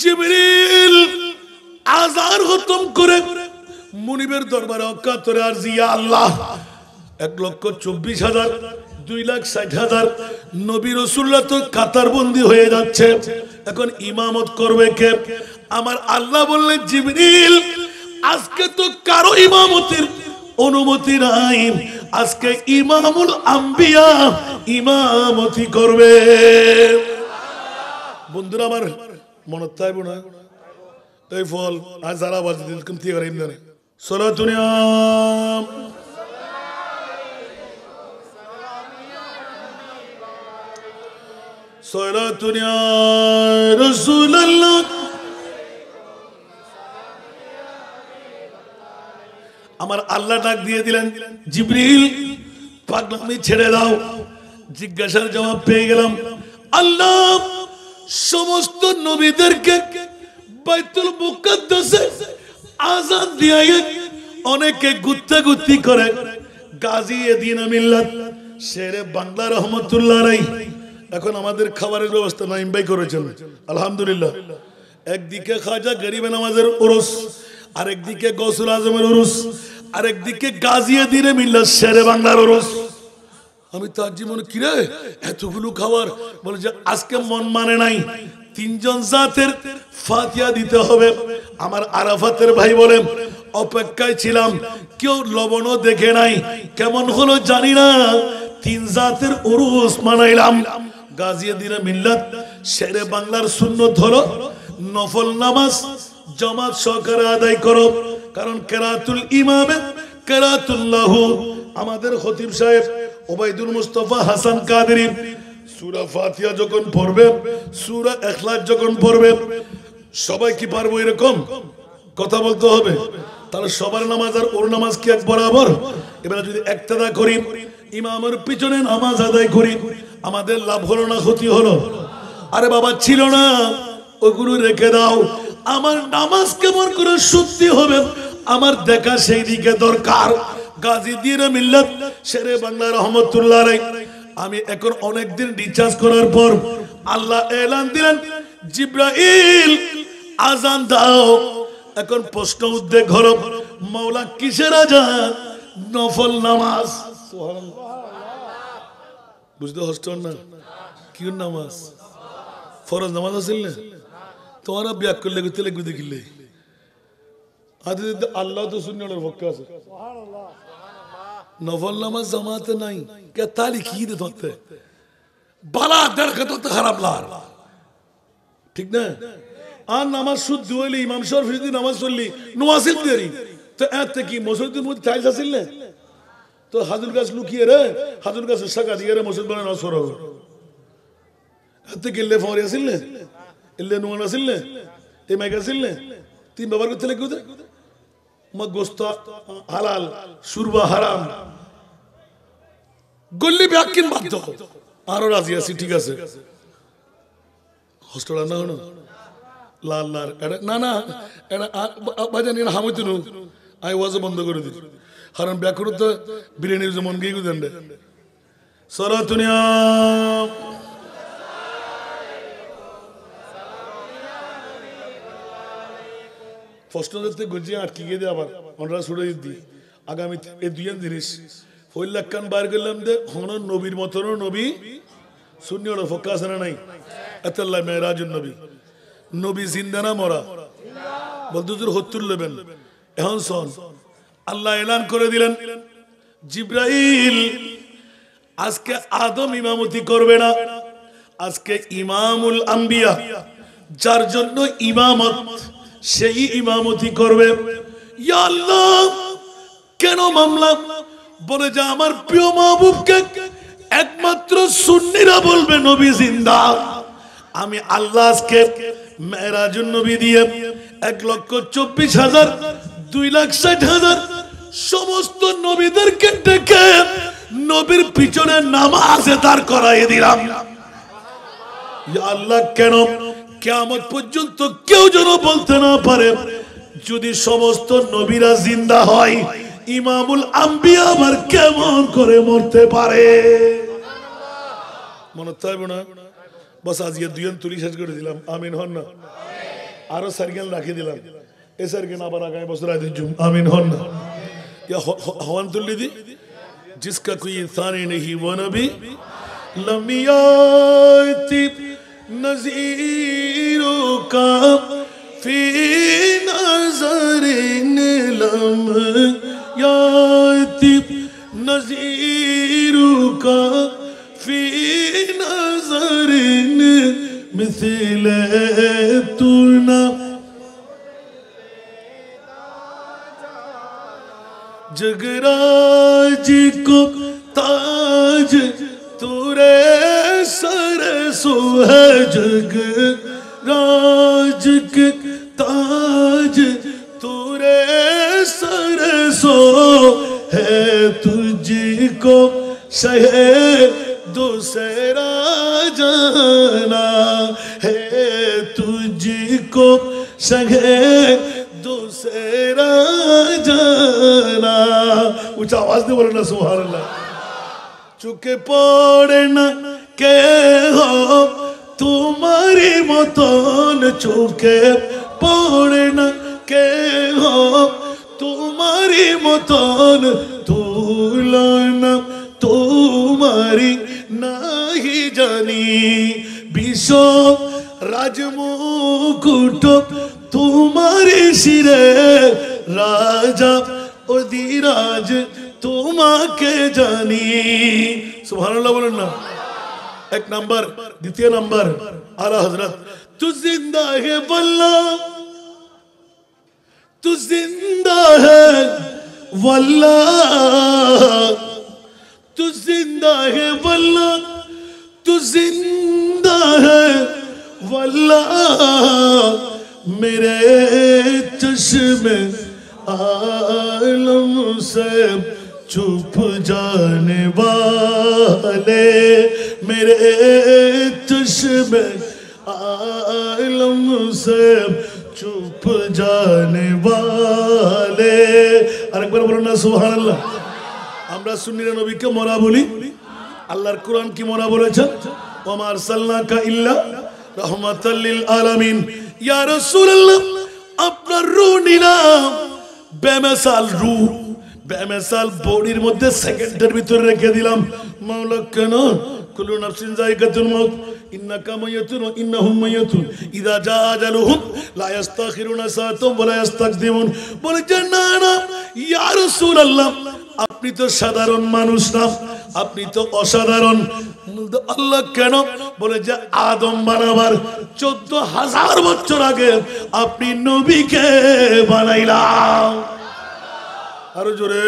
জিবরিল আযান খতম করে মুনিবের দরবারে অকাতরে আরজি, ইয়া আল্লাহ, 1,24,000 2,60,000 নবী রাসূলুল্লাহ তো কাতারবন্দি হয়ে যাচ্ছে, এখন ইমামত করবে কে? আমার আল্লাহ বললেন, জিবরিল আজকে তো কারো ইমামতের অনুমতি নাই, আজকে ইমামুল আম্বিয়া ইমামতি করবে। বন্ধুরা আমার মনে থাকবে না এই ফল আজ যারা বাজে দিল কমতি করে ইমদানে সালাতুনিয়া সালাতুনিয়া রাসূলুল্লাহ। আমার আল্লাহ ডাক দিয়ে দিলেন, জিবরিল পাগলামি ছেড়ে দাও। জিজ্ঞাসার জবাব পেয়ে গেলাম। আল্লাহ সমস্ত নবীদেরকে বাইতুল মুকাদ্দাসে আযান দিয়ে অনেকে গুত্তাগুত্তি করে। গাজী এদিন মিল্লাত শেরে বাংলা রহমতুল্লাহ আলাইহি এখন আমাদের খাবারের ব্যবস্থা নাইম ভাই করেছেন আলহামদুলিল্লাহ। একদিকে খাজা গরিবে নামাজের উরুস, আরেকদিকে গৌসুল আজমের উরুস, আরেকদিকে গাজী এদিন মিল্লাত শেরে বাংলার উরুস। আমি তাজ্জি মনে কিরে এতগুলো খাবার? বলে যে আজকে মন মানে নাই, 3জন জাতের ফাতিহা দিতে হবে। আমার আরাফাতের ভাই বলেন অপেক্ষায় ছিলাম, কেউ লবণও দেখে নাই, কেমন হলো জানি না, 3 জাতের উরুস মানাইলাম। গাজীউদ্দিন মিল্লাত শেরে বাংলার সুন্নত হলো নফল নামাজ জামাত সহকারে আদায় করো, কারণ কেরাতুল ইমামে কেরাতুল্লাহু। আমাদের খতিব সাহেব ওবাইদুল মুস্তাফা হাসান কাদেরী সূরা ফাতিহা যখন পড়বে, সূরা ইখলাস যখন পড়বে, সবাই কি পারবো এরকম? কথা বলতে হবে। তাহলে সবার নামাজ আর ওর নামাজ কি এক বরাবর? এবারে যদি একতাদা করি, ইমামের পিছনে নামাজ আদায় করি, আমাদের লাভ হলো না ক্ষতি হলো? আরে বাবা ছিল না, ওগুলো রেখে দাও। আমার নামাজ কেমন করে শুদ্ধি হবে আমার দেখা সেই দিকে দরকার। গাজী দিনে মিল্লাত শেরে বাংলা রহমতুল্লাহ আলাইহি, আমি এখন অনেকদিন রিচার্জ করার পর আল্লাহ এলান দিলেন, জিব্রাইল আজান দাও। এখন প্রশ্ন উদ্বেগ হলো, মাওলা কিসের আজান? নফল নামাজ। বুঝতে হষ্ট না কি নামাজ? ফরজ নামাজ আছে না? তোমারা ব্যাক করলে লিখবে দেখিলে আল্লাহ তো সুন্নাতের পক্ষে আছে। নফল নামাজ জামাতে নাই কে তালি কি দে ধরতে বালা দেখা তো খারাপ লাগ, ঠিক না? আর নামাজ শুদ্ধ হইলে ইমাম সাহেব যদি নামাজ পড়লি নোয়াজিল দেরি তো এত কি মসজিদের মধ্যে টাইলস আছিল না? তো হাজুর গাছ লুকিয়ে রে, হাজুর গাছের শাখা দিয়ে রে মসজিদ বানানো সর এত গেলে ফরি আছিল না? এলে নোয়ান আছিল না? এই মাইক আছিল না? তিন বাবার করতে লেগে কোথায় মা গোস্ত হালাল সুরবা হারাম গল্লি ব্যাকিন বাধ্য আরো রাজি আছি, ঠিক আছে। হোস্টেল না হলো লাল লাল না না এটা বাজানি হামইতো নো আই ওয়াজ বন্ধ করে দিই, কারণ ব্যাকরণ তো বিরিয়ানির যেমন গিয়ে দেন সরাতুনিয়া প্রশ্ন দেখতে গুজিয়ে আটকে গিয়ে দিয়ে আবার আমরা ছুড়ে দিই আগামী এই দুই জিনিস ফইল্লাক কান বার করলাম দে হন নবীর মতন নবী শূন্য ফোকা আছে না নাই? আতাল্লাহ মেরাজুন নবী, নবী জিন্দা না মরা? বলতে তোর হত্তর লেবেন। এখন শোন, আল্লাহ এলান করে দিলেন, জিব্রাইল আজকে আদম ইমামতি করবে না, আজকে ইমামুল আম্বিয়া যার জন্য ইমামত সেই ইমামতি করবে। ইয়া আল্লাহ কেন মামলা? বলে যে আমার প্রিয় মাহবুবকে একমাত্র সুন্নিরা বলবে নবী জিন্দা। আমি আল্লাহ আজকে মেরাজুন নবী দিয়ে 1,24,000 2,60,000 সমস্ত নবীদেরকে ডেকে নবীর পিছনে নামাজে দাঁড় করাইয়ে দিলাম। ইয়া আল্লাহ কেন? কিয়ামত পর্যন্ত কেউ যেন বলতে না পারে যদি সমস্ত নবীরা জিন্দা হয় ইমামুল আম্বিয়া আবার কেমন করে মরতে পারে? মনে থাকবে না? বস আজকে দুজন তুলি শেষ করে দিলাম, আমিন হন না? আরো সার্কেল রাখি দিলাম, এ সার্কেল আবার আগামী বছর আদি জুম, আমিন হন না? হওয়ান তুল্লি দি जिसका कोई इंसान नहीं वो नबी लमियाती नज़ीरों का फी नज़रिन लमियाती नज़ीरों का फी नज़रिन मिसले तू ना जगराज को ताज तुरे सर सुहे जगराज के ताज तुरे सर सो है तुझको शहे दूसरा जाना है तुझको शहे दूसरा जाना। ऊंचा आवाज नहीं बोलना सुभान अल्लाह। चुके पड़े न के हो तुम्हारी मतन चुके पड़े न के हो तुम्हारी मतन तुलना तुम्हारी नहीं जानी विश्व राजमुकुट तुम्हारी सिरे राजा अधिराज तुम्हाके जानी। सुभानअल्लाह बोलें ना। एक नंबर, द्वितीय नंबर आला हजरत तू जिंदा है वल्लाह, तू जिंदा है वल्लाह, तू जिंदा है वल्लाह, तू जिंदा है वल्लाह मेरे चश्मे आलम से चुप जाने वाले मेरे चश्मे आलम से चुप जाने वाले আরেকবার বলুন না সুবহানাল্লাহ আমরা সুন্নিরা নবীকে মরা বলি আল্লাহর কোরআন কি মরা বলেছেন ওমা আরসালনাকা ইল্লা রাহমাতাল লিল আলামিন ইয়া রাসূলুল্লাহ আপনার রূহ নিলাম বেমিসাল রূহ বেমিসাল বডির মধ্যে সেকেন্ডের ভিতরে রেখে দিলাম মাওলা কেন কুল্লু নাফসিন যায়কাতুল মাউত ইন্নাকা মাইয়াতুন ওয়া ইন্নাহুম মাইয়াতুন ইযা জা আজালুহুম লা ইস্তাখিরুনা সাআতাম ওয়া লা ইস্তাকদিমুন বলেছেন না না ইয়া রাসূলুল্লাহ আপনি তো সাধারণ মানুষ না আপনি তো অসাধারণ আল্লাহ কেন বলে যে আদম বানাবার 14000 বছর আগে আপনি নবীকে বানাইলাম আরো জোরে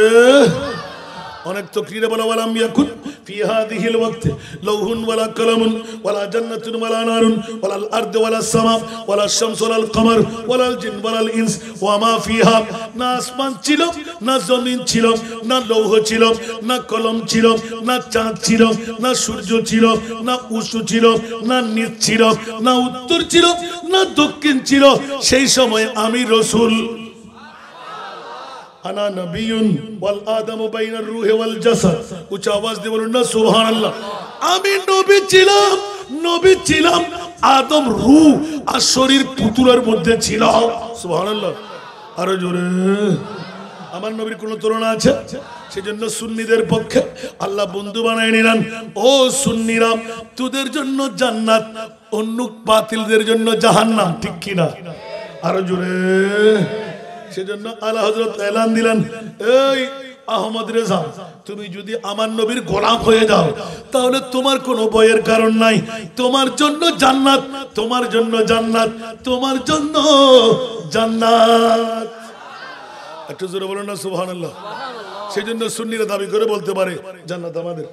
অনেক তকরীরে বলা ওয়ালাম ইয়াকুন ফি হাদিহিল ওয়াক্ত লাউহুন ওয়ালা কালামুন ওয়ালা জান্নাতুন ওয়ালা নারুন ওয়ালাল আরদু ওয়ালাস সামা ওয়ালাশ শামসু ওয়ালাল কমার ওয়ালাল জিন ওয়ালাল ইনস ওয়া মা ফিহা না আসমান ছিল না জমিন ছিল না লৌহ ছিল না কলম ছিল না চাঁদ ছিল না সূর্য ছিল না উষু ছিল না নিচ ছিল না উত্তর ছিল না দক্ষিণ ছিল সেই সময় আমি রাসূল আনা নবিয়ুন ওয়াল আদমু বাইনার রূহি ওয়াল জাসাদ উচ্চ আওয়াজ দিয়ে বলুন না সুবহানাল্লাহ আমি নবী ছিলাম আদম রূহ আর শরীর পুতুলের মধ্যে ছিল সুবহানাল্লাহ আরো জোরে আমার নবীর কোন তুলনা আছে সেজন্য সুন্নিদের পক্ষে আল্লাহ বন্ধু বানায় নিলেন ও সুন্নিরা তোদের জন্য জান্নাত অন্য বাতিলদের জন্য জাহান্নাম ঠিক কি না আরো জোরে সেজন্য আলা হযরত এলান দিলেন এই আহমদ রেজা তুমি যদি আমার নবীর গোলাম হয়ে যাও তাহলে তোমার কোনো ভয়ের কারণ নাই তোমার জন্য জান্নাত তোমার জন্য জান্নাত তোমার জন্য জান্নাত একটু জোরে বলুন না সুবহানাল্লাহ সেজন্য সুন্নিরা দাবি করে বলতে পারে জান্নাত আমাদের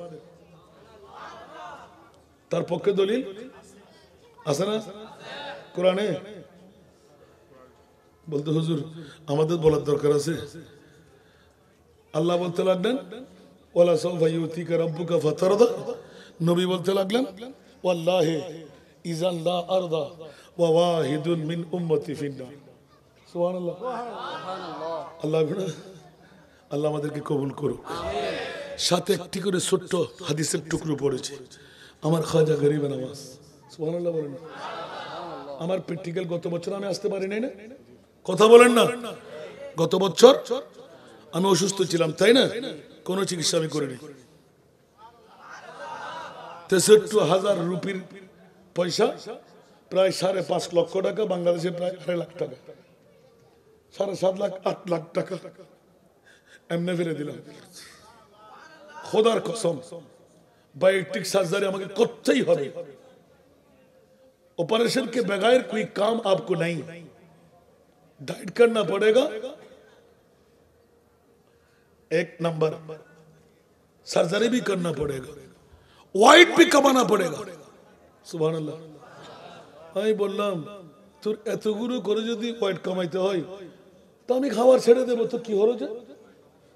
তার পক্ষে দলিল আছে না কোরআনে বলতে হুজুর আমাদের বলার দরকার আছে আল্লাহ বলতে লাগলেন ওয়ালা সাওফা ইউতিকা রাব্বুকা ফাতারদা নবী বলতে লাগলেন ওয়াল্লাহি ইযান লা আরদা ওয়া ওয়াহিদুন মিন উম্মতি ফিন্নার সুবহানাল্লাহ আল্লাহ আল্লাহ আমাদেরকে কবুল করুক আমিন সাথে একটি করে ছোট্ট হাদিসের টুকরো পড়েছে আমার খাজা গরিব নওয়াজ সুবহানাল্লাহ বলেন আমার প্র্যাকটিক্যাল গত বছর আমি আসতে পারি নাই না কথা বলেন না গত বছর আমি অসুস্থ ছিলাম তাই না কোনো চিকিৎসা আমি করিনি ৬৩,০০০ রুপির পয়সা প্রায় ৫.৫ লক্ষ টাকা বাংলাদেশে প্রায় ২.৫ লাখ টাকা ৭.৫ লাখ ৮ লাখ টাকা এমনি ফেলে দিলাম খোদার কসম বায়োটিক সার্জারি আমাকে করতেই হবে ऑपरेशन के बगैर कोई काम आपको नहीं डाइट करना पड़ेगा एक नंबर सर्जरी भी करना पड़ेगा वाइट भी कमाना पड़ेगा सुभान अल्लाह আমি বললাম তোর এতগুলো করে যদি ওয়েট কমাইতে হয় তো আমি খাবার ছেড়ে দেব তো কি হলো যে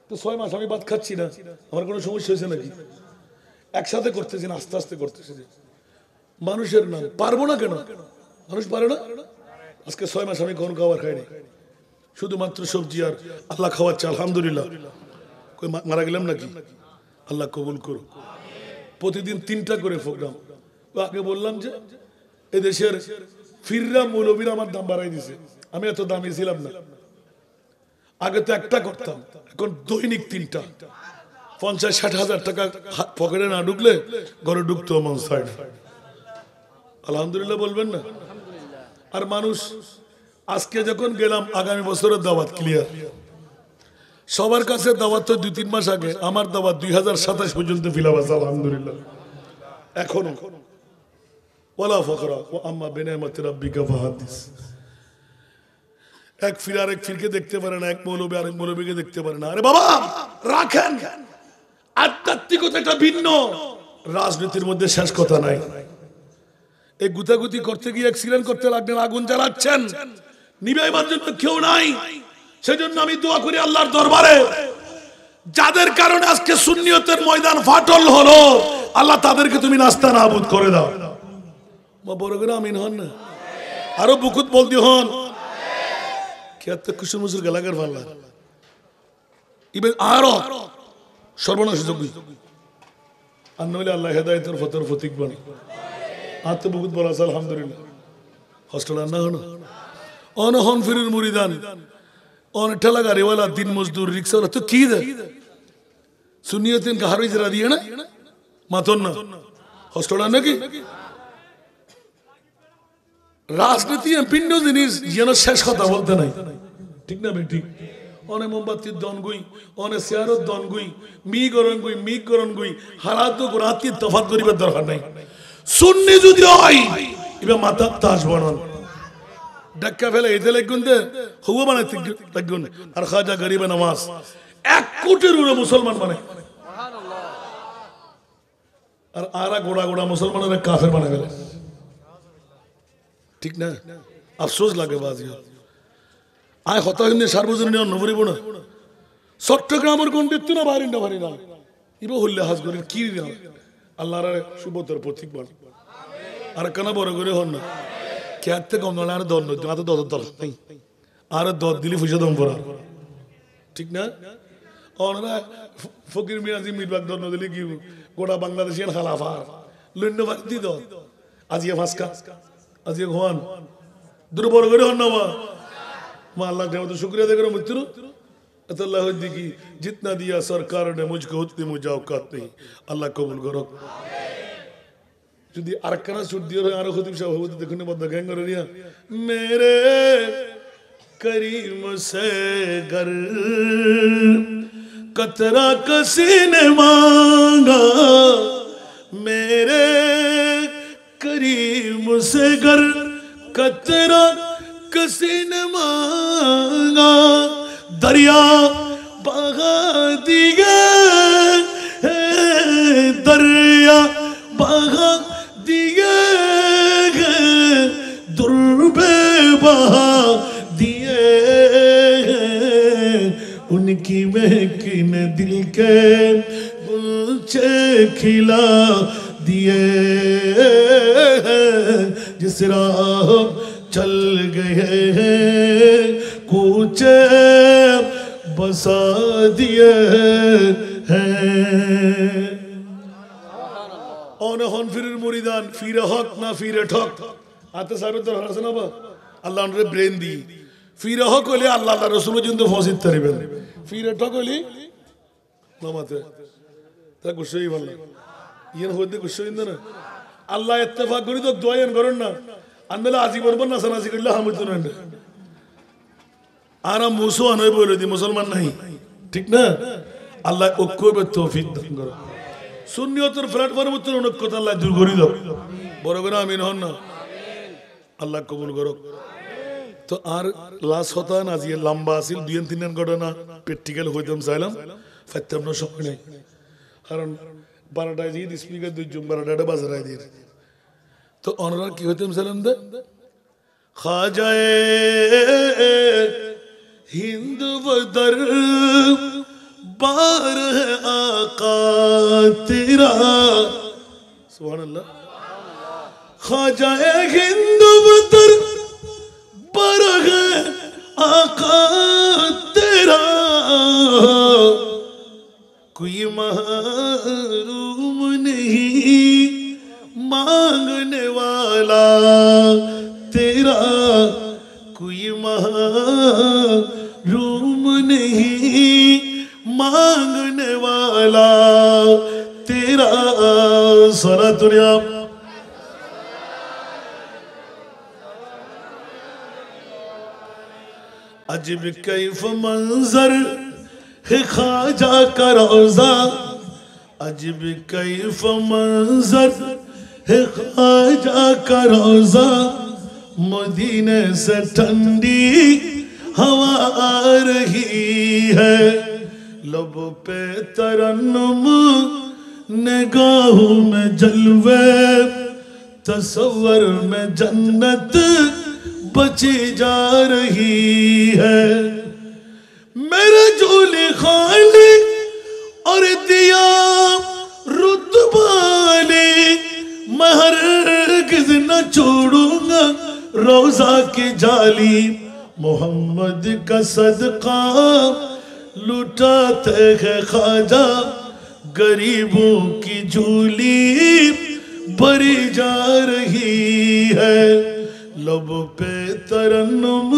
তো 6 মাস আমি ভাত খাচ্ছি না আমার কোনো সমস্যা হয়েছে নাকি একসাথে করতেছি না আস্তে আস্তে করতেছি মানুষের নাম পারবো না কেন মানুষ পারে না আজকে 6 মাস আমি কোন খাবার খাইনি শুধুমাত্র সবজি আর আল্লাহ খাওয়াচ্ছে আলহামদুলিল্লাহ কই মারা গেলাম নাকি আল্লাহ কবুল করুক প্রতিদিন 3টা করে প্রোগ্রাম আগে বললাম যে এই দেশের ফিররা মৌলবীরা আমার দাম বাড়াই দিয়েছে আমি এত দামি ছিলাম না আগে তো একটা করতাম এখন দৈনিক 3টা 50-60 হাজার টাকা পকেটে না ঢুকলে ঘরে ঢুকতে মন চায় না আলহামদুলিল্লাহ বলবেন না আর মানুষ আজকে যখন গেলাম আগামী বছরের দাওয়াত ক্লিয়ার সবার কাছে দাওয়াত তো 2-3 মাস আগে আমার দাওয়াত 2027 পর্যন্ত ফিল আছে আলহামদুলিল্লাহ এখনো ওয়ালা ফখরা ওয়া আম্মা বিনিয়ামাতি রাব্বিকা ফাহাদিস এক ফির আরেক ফিরকে দেখতে পারে না এক মৌলবী আরেক মৌলবীকে দেখতে পারে না আরে বাবা রাখেন আধ্যাত্মিকতাটা ভিন্ন রাজনীতির মধ্যে শেষ কথা নাই এই গুতাগুতি করতে গিয়ে অ্যাক্সিডেন্ট করতে লাগলেন আগুন জ্বালাচ্ছেন নিভাইবার জন্য কেউ নাই সেজন্য আমি দোয়া করি আল্লাহর দরবারে যাদের কারণে আজকে সুন্নিয়তের ময়দান ফাটল হলো, আল্লাহ তাদেরকে তুমি নাস্তা নাবুদ করে দাও। বড় করে আমিন হন না, আরো বুকুত বলতে হন কে কুসুর মুসুর গালাগার ভাল্লা ইবেন আরো সর্বনাশ যোগ্য আর নইলে আল্লাহ হেদায়েতের ফতর ফতিক বান আর তো বুকুত বলা আছে আলহামদুলিল্লাহ। হস্টেল আর না হন অনহন ফিরুর মুরিদান অন ঠেলা গাড়িওয়ালা দিন মজদুর রিক্সাওয়ালা তো কি দে সুন্নিয়তিন কাহারই জরা দিয়ে না মাতন না হস্টেল আর নাকি রাজনীতি ভিন্ন জিনিস যেন শেষ কথা বলতে নাই, ঠিক না ঠিক? অনেক মোমবাতির দন গুই, অনেক শেয়ারত দন গুই, মি গরম গুই হারাত রাতি তফাত করিবার দরকার নাই। সুন্নি যদি হয় এবার মাথার তাজ বানান ডাক্কা ফেলে এতে লাগবেন দে হুয়া বানাইতে লাগবেন। আর খাজা গরিবে নামাজ 1 কোটির উপরে মুসলমান বানায়, আর আরা গোড়া গোড়া মুসলমানের কাফের বানায় ফেলে, ঠিক না? আফসোস লাগে বাজি আয় হতা কিন্তু সার্বজনীন নবরিব না চট্টগ্রামের গন্ডিত না বারিন্দা ভারি না ইব হল্লে হাজ করি কি আল্লাহর সুবতর প্রতীক বান আর কেন বড় করে হন না খেতে কম না আর দর নয় তো দর নাই আর দর দিলি পয়সা দম পড়া, ঠিক না? ওনারা ফকির মিয়াজি মিরবাগ দর দিলে কি গোটা বাংলাদেশের খালাফার লন্য বাড়ি দর আজিয়া ফাঁসকা আজিয়া ঘোয়ান দুটো বড় করে হন না মা अल्लाह का शुक्रिया दे करो मित्रों अल्लाह की जितना दिया सरकार ने मुझको उतनी मुझे औकात नहीं, अल्लाह कबूल करो। যদি আরেকখানা সুর দিয়ে আরো খতিব সাহেব হবে দেখুন বদ্ধ গ্যাং করে নিয়া মেরে করিম সে গর কতরা কিसी ने मांगा मेरे करीम से गर कतरा किसी ने मांगा दरिया बहा दिया दरिया बहा दिया दुर्बे बहा दिए उनकी महकिन दिल के गुलचे खिला दिए जिस राह चल गए हैं कूचे बसा दिए हैं। অনহন ফিরের মুরিদান ফিরে হক না ফিরে ঠক আতে সারে তো হাসে না বা আল্লাহ ওরে ব্রেন দি ফিরে হক হলে আল্লাহ আল্লাহ রাসূল পর্যন্ত ফসিত করিবেন, ফিরে ঠক হলে নামাতে তা গুছই ভালো ইয়েন হইতে গুছই না আল্লাহ ইত্তেফাক করি তো দোয়ান করেন না আন্দলে আজি বলবেন না সানাজি করলে হামুত না আর মুসো আনই বলে দি মুসলমান নাই, ঠিক না? আল্লাহ ঐক্যবে তৌফিক দান করো, সুন্নিয়তের প্ল্যাটফর্ম উত্তর ঐক্যতা আল্লাহ দূর করে দাও, বড় করে আমিন হন না, আল্লাহ কবুল করো। তো আর লাস্ট হতা না যে লম্বা আছিল 2-3 ঘটনা প্র্যাকটিক্যাল হইতাম চাইলাম ফাইতাম না সময় নাই, কারণ 12টায় যে স্পিকার 12টা বাজারায় দিয়ে তো অনরা কি হইতাম চাইলাম দে খাজায়ে हिंद व दर बार है आका तेरा सुभान अल्लाह ख्वाजा हिंद व दर बार है आका तेरा कोई महरूम नहीं मांगने वाला तेरा कोई महरूम नहीं मांगने वाला तेरा सारा दुनिया अजीब कैफ मंजर है ख्वाजा का रोजा अजीब कैफ मंजर है ख्वाजा का रोजा मदीने से ठंडी हवा आ रही है लब पे तरन्नुम निगाहों में जलवे तस्वर में जन्नत बची जा रही है खाली और दिया रुतबाले मैं हरगिज़ न छोड़ूंगा रोजा की जाली मोहम्मद का सदका लुटाते हैं ख्वाजा गरीबों की झोली भरी जा रही है लब पे तरन्नुम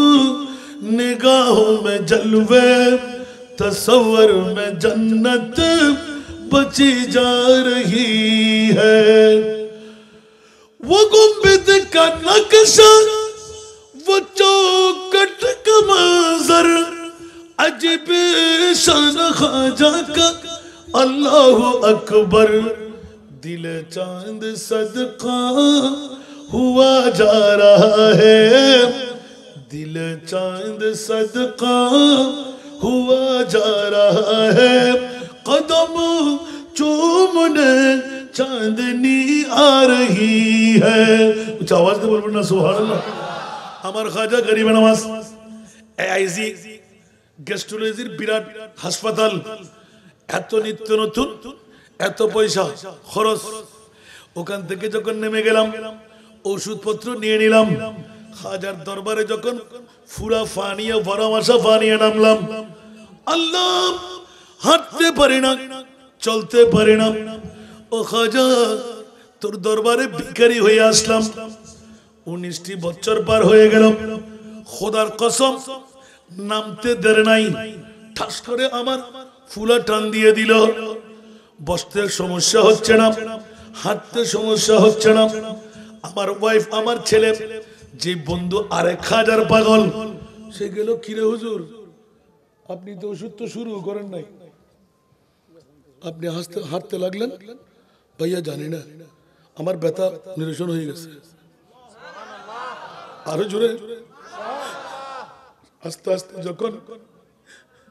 निगाहों में जलवे तस्वर में जन्नत बची जा रही है वो गुंबद का नक्शा वो चौखट का मंजर अजीब शान ख्वाजा का अल्लाह अकबर दिल चांद सदका हुआ जा रहा है दिल चांद सदका हुआ जा रहा है कदम चूमने चांदनी आ रही है कुछ आवाज दे बोलबो ना सुभान अल्लाह আমার খাজা গরিব নওয়াজ এআইজি গেস্ট্রোলজির বিরাট হাসপাতাল এত নিত্য নতুন এত পয়সা খরচ ওখান থেকে যখন নেমে গেলাম ওষুধপত্র নিয়ে নিলাম খাজার দরবারে যখন ফুরা ফানিয়া ভরামাশা ফানিয়া নামলাম আল্লাহ হাঁটতে পারি না চলতে পারি না ও খাজা তোর দরবারে ভিখারি হয়ে আসলাম 19টি বছর পার হয়ে গেল খোদার কসম নামতে দেরি নাই ঠাস করে আমার ফুলা টান দিয়ে দিল বসতে সমস্যা হচ্ছে না হাঁটতে সমস্যা হচ্ছে না আমার ওয়াইফ আমার ছেলে যে বন্ধু আরেক হাজার পাগল সে গেল কিরে হুজুর আপনি তো ওষুধ তো শুরু করেন নাই আপনি হাঁটতে লাগলেন ভাইয়া জানি না আমার ব্যথা নিরসন হয়ে গেছে আরো জোরে আস্তে আস্তে যখন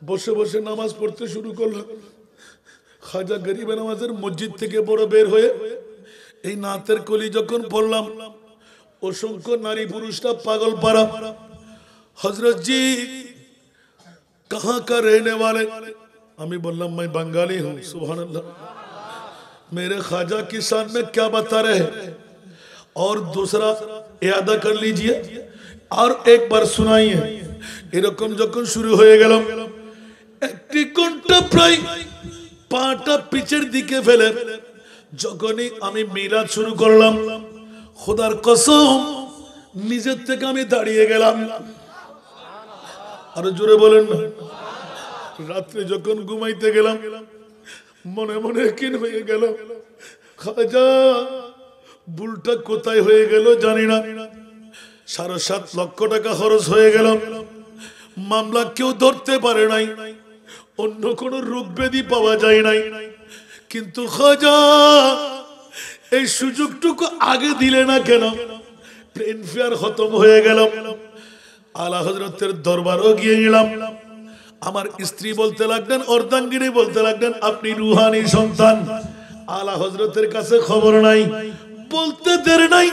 বসে বসে নামাজ পড়তে শুরু করলাম খাজা গরিব নওয়াজের মসজিদ থেকে বড় বের হয়ে এই নাতের কলি যখন পড়লাম অসংখ্য নারী পুরুষরা পাগল পারা হযরত জি कहां का रहने वाले আমি বললাম मैं बंगाली हूं सुभान अल्लाह मेरे ख्वाजा की शान में क्या बता रहे हैं और दूसरा याद कर लीजिए और एक बार सुनाइए এরকম যখন শুরু হয়ে গেল একটি ঘন্টা প্রায় পাটা পিছের দিকে ফেলে যখনই আমি মিলাদ শুরু করলাম খোদার কসম নিজের থেকে আমি দাঁড়িয়ে গেলাম আরো জোরে বলেন না রাতে যখন ঘুমাইতে গেলাম মনে মনে কিন হয়ে গেল খাজা ভুলটা কোথায় হয়ে গেল জানি না 7.5 লক্ষ টাকা খরচ হয়ে গেল মামলা কেউ ধরতে পারে নাই অন্য কোন রোগ ব্যাধি পাওয়া যায় নাই কিন্তু খাজা এই সুযোগটুকু আগে দিলে না কেন প্লেন ফেয়ার খতম হয়ে গেল আলা হযরতের দরবারও গিয়ে গেলাম আমার স্ত্রী বলতে লাগলেন অর্ধাঙ্গিনী বলতে লাগলেন আপনি রুহানি সন্তান আলা হযরতের কাছে খবর নাই বলতে দেরি নাই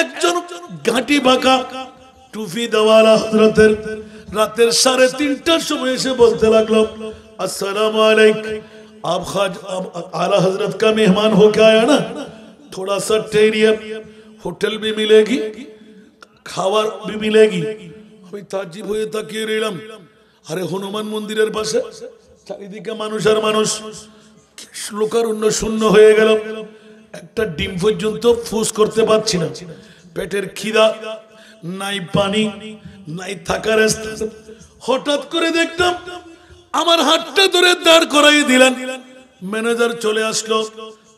একজন গাঁটি বাঁকা টুপি দেওয়ালা হযরতের রাতের 3:30টার সময় এসে বলতে লাগলো अस्सलाम वालेकुम आप खाज आला हजरत का मेहमान होके आया ना थोड़ा सा टेरियम होटल भी मिलेगी খাবার भी मिलेगी আমি তাজ্জিব হয়ে তাকিয়ে রইলাম আরে হনুমান মন্দিরের পাশে চারিদিকে মানুষ আর মানুষ লোকারণ্য শূন্য হয়ে গেল একটা ডিম পর্যন্ত ফুস করতে পারছি না পেটের খিদা নাই পানি নাই থাকার স্থান হঠাৎ করে দেখলাম আমার হাতটা ধরে দাঁড় করাই দিলেন ম্যানেজার চলে আসলো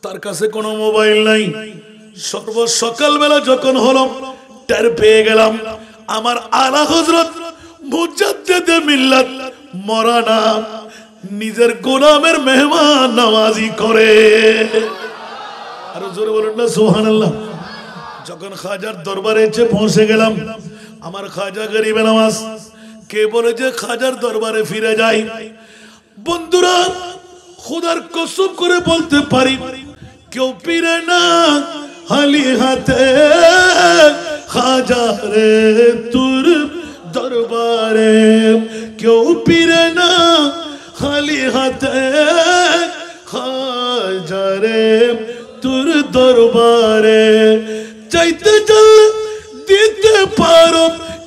তার কাছে কোনো মোবাইল নাই সর্ব সকালবেলা যখন হলো টের পেয়ে গেলাম আমার আলা হযরত মুজাদ্দিদে মিল্লাত মরানা নিজের গোলামের মেহমান নওয়াজি করে আর জোরে বলুন না সুবহানাল্লাহ যখন খাজার দরবারে এসে পৌঁছে গেলাম আমার খাজা গরিব নওয়াজ কে বলে যে খাজার দরবারে ফিরে যাই বন্ধুরা খোদার কসম করে বলতে পারি কেউ ফিরে না খালি হাতে খাজা রে তোর দরবারে কেউ ফিরে না হাতে খাজা রে তোর দরবারে চাইতে চল দিতে পারো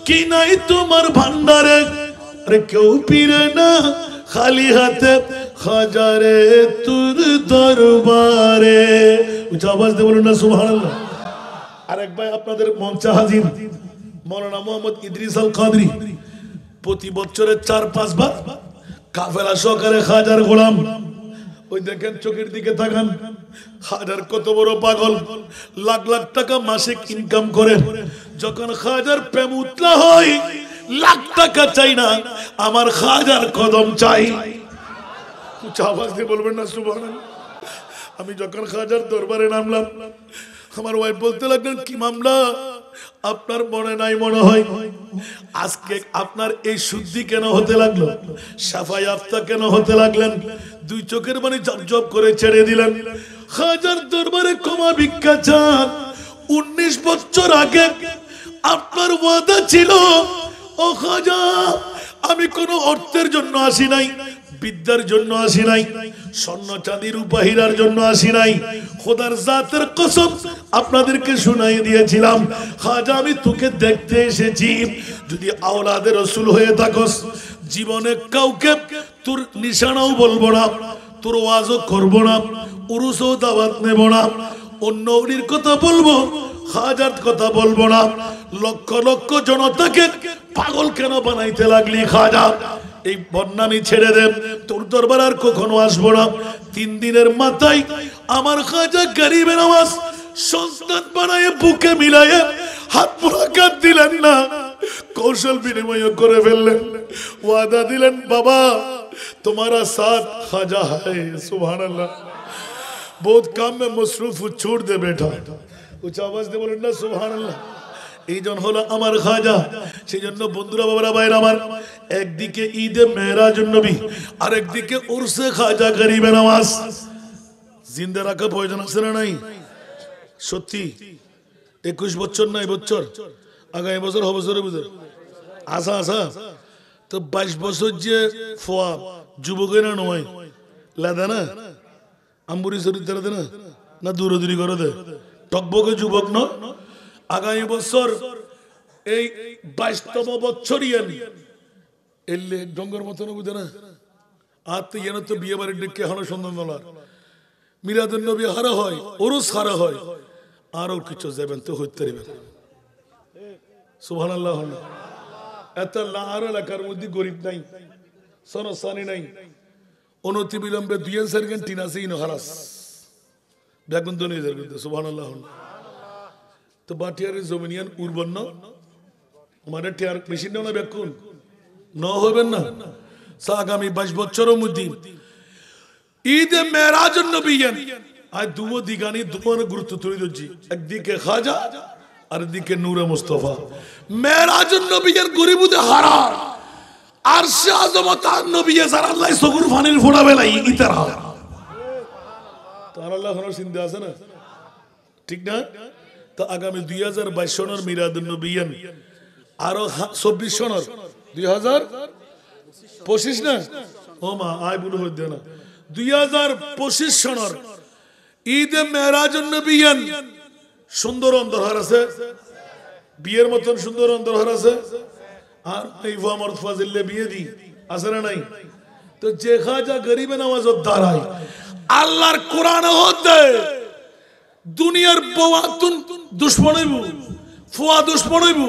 কি নাই তোমার ভান্ডারে আরে কেউ ফিরে না খালি হাতে খাজা রে তোর দরবারে উচ্চ আওয়াজ দিয়ে বলুন না সুবহানাল্লাহ আরেক ভাই আপনাদের মঞ্চে হাজির মৌলানা মোহাম্মদ ইদ্রিস আল কাদরি প্রতি বছরে 4-5 বার কাফেলা সহকারে খাজার গোলাম ওই দেখেন চোখের দিকে তাকান খাজার কত বড় পাগল লাখ লাখ টাকা মাসিক ইনকাম করে যখন খাজার প্রেম উতলা হয় লাখ টাকা চাই না আমার খাজার কদম চাই উচ্চ আওয়াজ দিয়ে বলবেন না সুবহানাল্লাহ আমি যখন খাজার দরবারে নামলাম আমার ওয়াইফ বলতে লাগলেন কি মামলা আপনার মনে নাই মনে হয় আজকে আপনার এই শুদ্ধি কেন হতে লাগলো সাফাই আফতা কেন হতে লাগলেন দুই চোখের পানি জবজব করে ছেড়ে দিলেন খাজার দরবারে ক্ষমা ভিক্ষা চান 19 বছর আগে আপনার ওয়াদা ছিল ও খাজা আমি কোনো অর্থের জন্য আসি নাই বিদ্যার জন্য আসি নাই স্বর্ণ চাঁদি রূপা হীরার জন্য আসি নাই খোদার জাতের কসম আপনাদেরকে শুনাই দিয়েছিলাম খাজা আমি তোকে দেখতে এসেছি যদি আওলাদে রাসূল হয়ে থাকস জীবনে কাউকে তোর নিশানাও বলবো না তোর ওয়াজও করব না উরুসও দাওয়াত নেব না অন্য ওলির কথা বলবো খাজার কথা বলবো না লক্ষ লক্ষ জনতাকে পাগল কেন বানাইতে লাগলি খাজা এই বদনামি ছেড়ে দে তোর দরবার আর কখনো আসবো না 3 দিনের মাথায় আমার খাজা গরিবে নওয়াজ সন্তান বানায় বুকে মিলায়ে হাত মুলাকাত দিলেন না কৌশল বিনিময় করে ফেললেন ওয়াদা দিলেন বাবা तुम्हारा साथ खाजा है सुभान अल्लाह बहुत काम में मसरूफ छोड़ दे बेटा उच्च आवाज दे बोलें ना सुभान अल्लाह এই জন হলো আমার খাজা সেজন্য বন্ধুরা বাবারা ভাইরা আমার একদিকে ঈদে মেরাজুন নবী আর একদিকে উরসে খাজা গরিবে নওয়াজ জিন্দা রাখা প্রয়োজন আছে না নাই সত্যি 21 বছর না এই বছর আগামী বছর হবে বছরে বুঝে আশা আশা তো 22 বছর যে ফোয়া যুবকেরা নয় লাদা না আম্বুরি শরীর দেয় না না দূরদূরি করে দেয় টকবকে যুবক ন আগামী বছর এই 22তম বছরই এলে ডঙ্গর মতন বুঝে না আর তো এনে তো বিয়ে বাড়ির ডেকে হানো সন্ধান বলার মিলাদুন নবী হারা হয় ওরস হারা হয় আরো কিছু যাবেন তো হইতে পারবে সুবহানাল্লাহ এত লাহার এলাকার মধ্যে গরিব নাই সনসানি নাই অনতি বিলম্বে 2 সেকেন্ড টিনাসি ইনো হারাস বেগুন দনে যাবে সুবহানাল্লাহ তো বাটিয়ারের জমিনিয়ান উর্বন্ন আমাদের টিয়ার মেশিন না বেকুন ন হবেন না আগামী 22 বছরের মধ্যে ঈদে মেরাজুন নবীন আজ দুও দিগানি দুমন গুরুত্ব তুলে দিচ্ছি একদিকে খাজা আর একদিকে নূরে মুস্তাফা মেরাজুন নবীন গরিবুদে হারা আরশে আজমত নবী যারা আল্লাহ সগুর ফানির ফোড়া বেলাই ইতারা তার আল্লাহ কোন চিন্তা আছে না ঠিক না তো আগামী 2022 সনের মিলাদুন নবীন আরো 24 সনের 2025 না ও মা আই বুড়ো হইতে না 2025 সনের ঈদে মেরাজুন নবীন সুন্দর অন্তরহার আছে বিয়ের মতন সুন্দর অন্তরহার আছে আর এই ওয়ামর ফাজিলে বিয়ে দি আছে না নাই তো যে খাজা গরিবে নওয়াজত দাঁড়ায় আল্লাহর কোরআনে হতে দুনিয়ার বওয়াতুন দুশমন হইব ফুয়া দুশমন হইব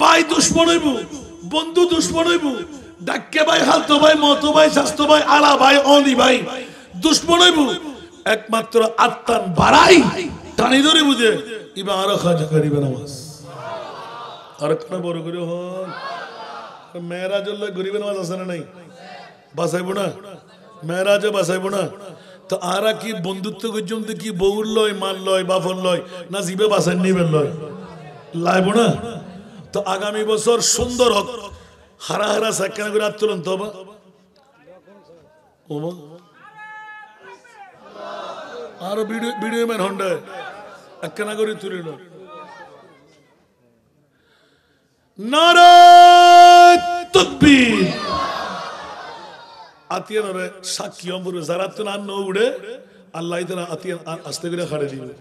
ভাই দুশমন হইব বন্ধু দুশমন হইব ডাক্কে ভাই হালতো ভাই মতো ভাই স্বাস্থ্য ভাই আলা ভাই অনি ভাই দুশমন হইব একমাত্র আত্মান বাড়াই টানি ধরে বুঝে ইবা আর খাজা গরিবে নওয়াজ আর কোন বড় করে হন মেরাজুল্লাহ গরিবে নওয়াজ আছে না নাই বাসাইব না মেরাজে বাসাইব না তো আরা কি বন্ধুত্ব করছম কি বউর লয় মাল লয় বাফর লয় না জিবে বাসাই নিবেন লয় লাইব না তো আগামী বছর সুন্দর হোক হারা হারা সাক্ষাৎ করে আত্মলন তো আরো ভিডিও ম্যান হন্ডা একখানা করে তুলে না নারে তাকবীর আতিয়ান রে সাক্ষী অম্বর যারা তো না উড়ে আল্লাহ তারা আতিয়ান আস্তে করে খাড়ে দিবে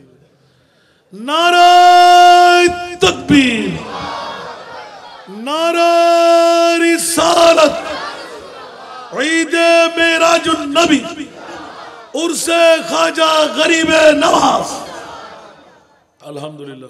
নারায়ে তাকবীর নারায়ে রিসালাত ঈদে মেরাজুন নবী উরসে খাজা গরিবে নওয়াজ আলহামদুলিল্লাহ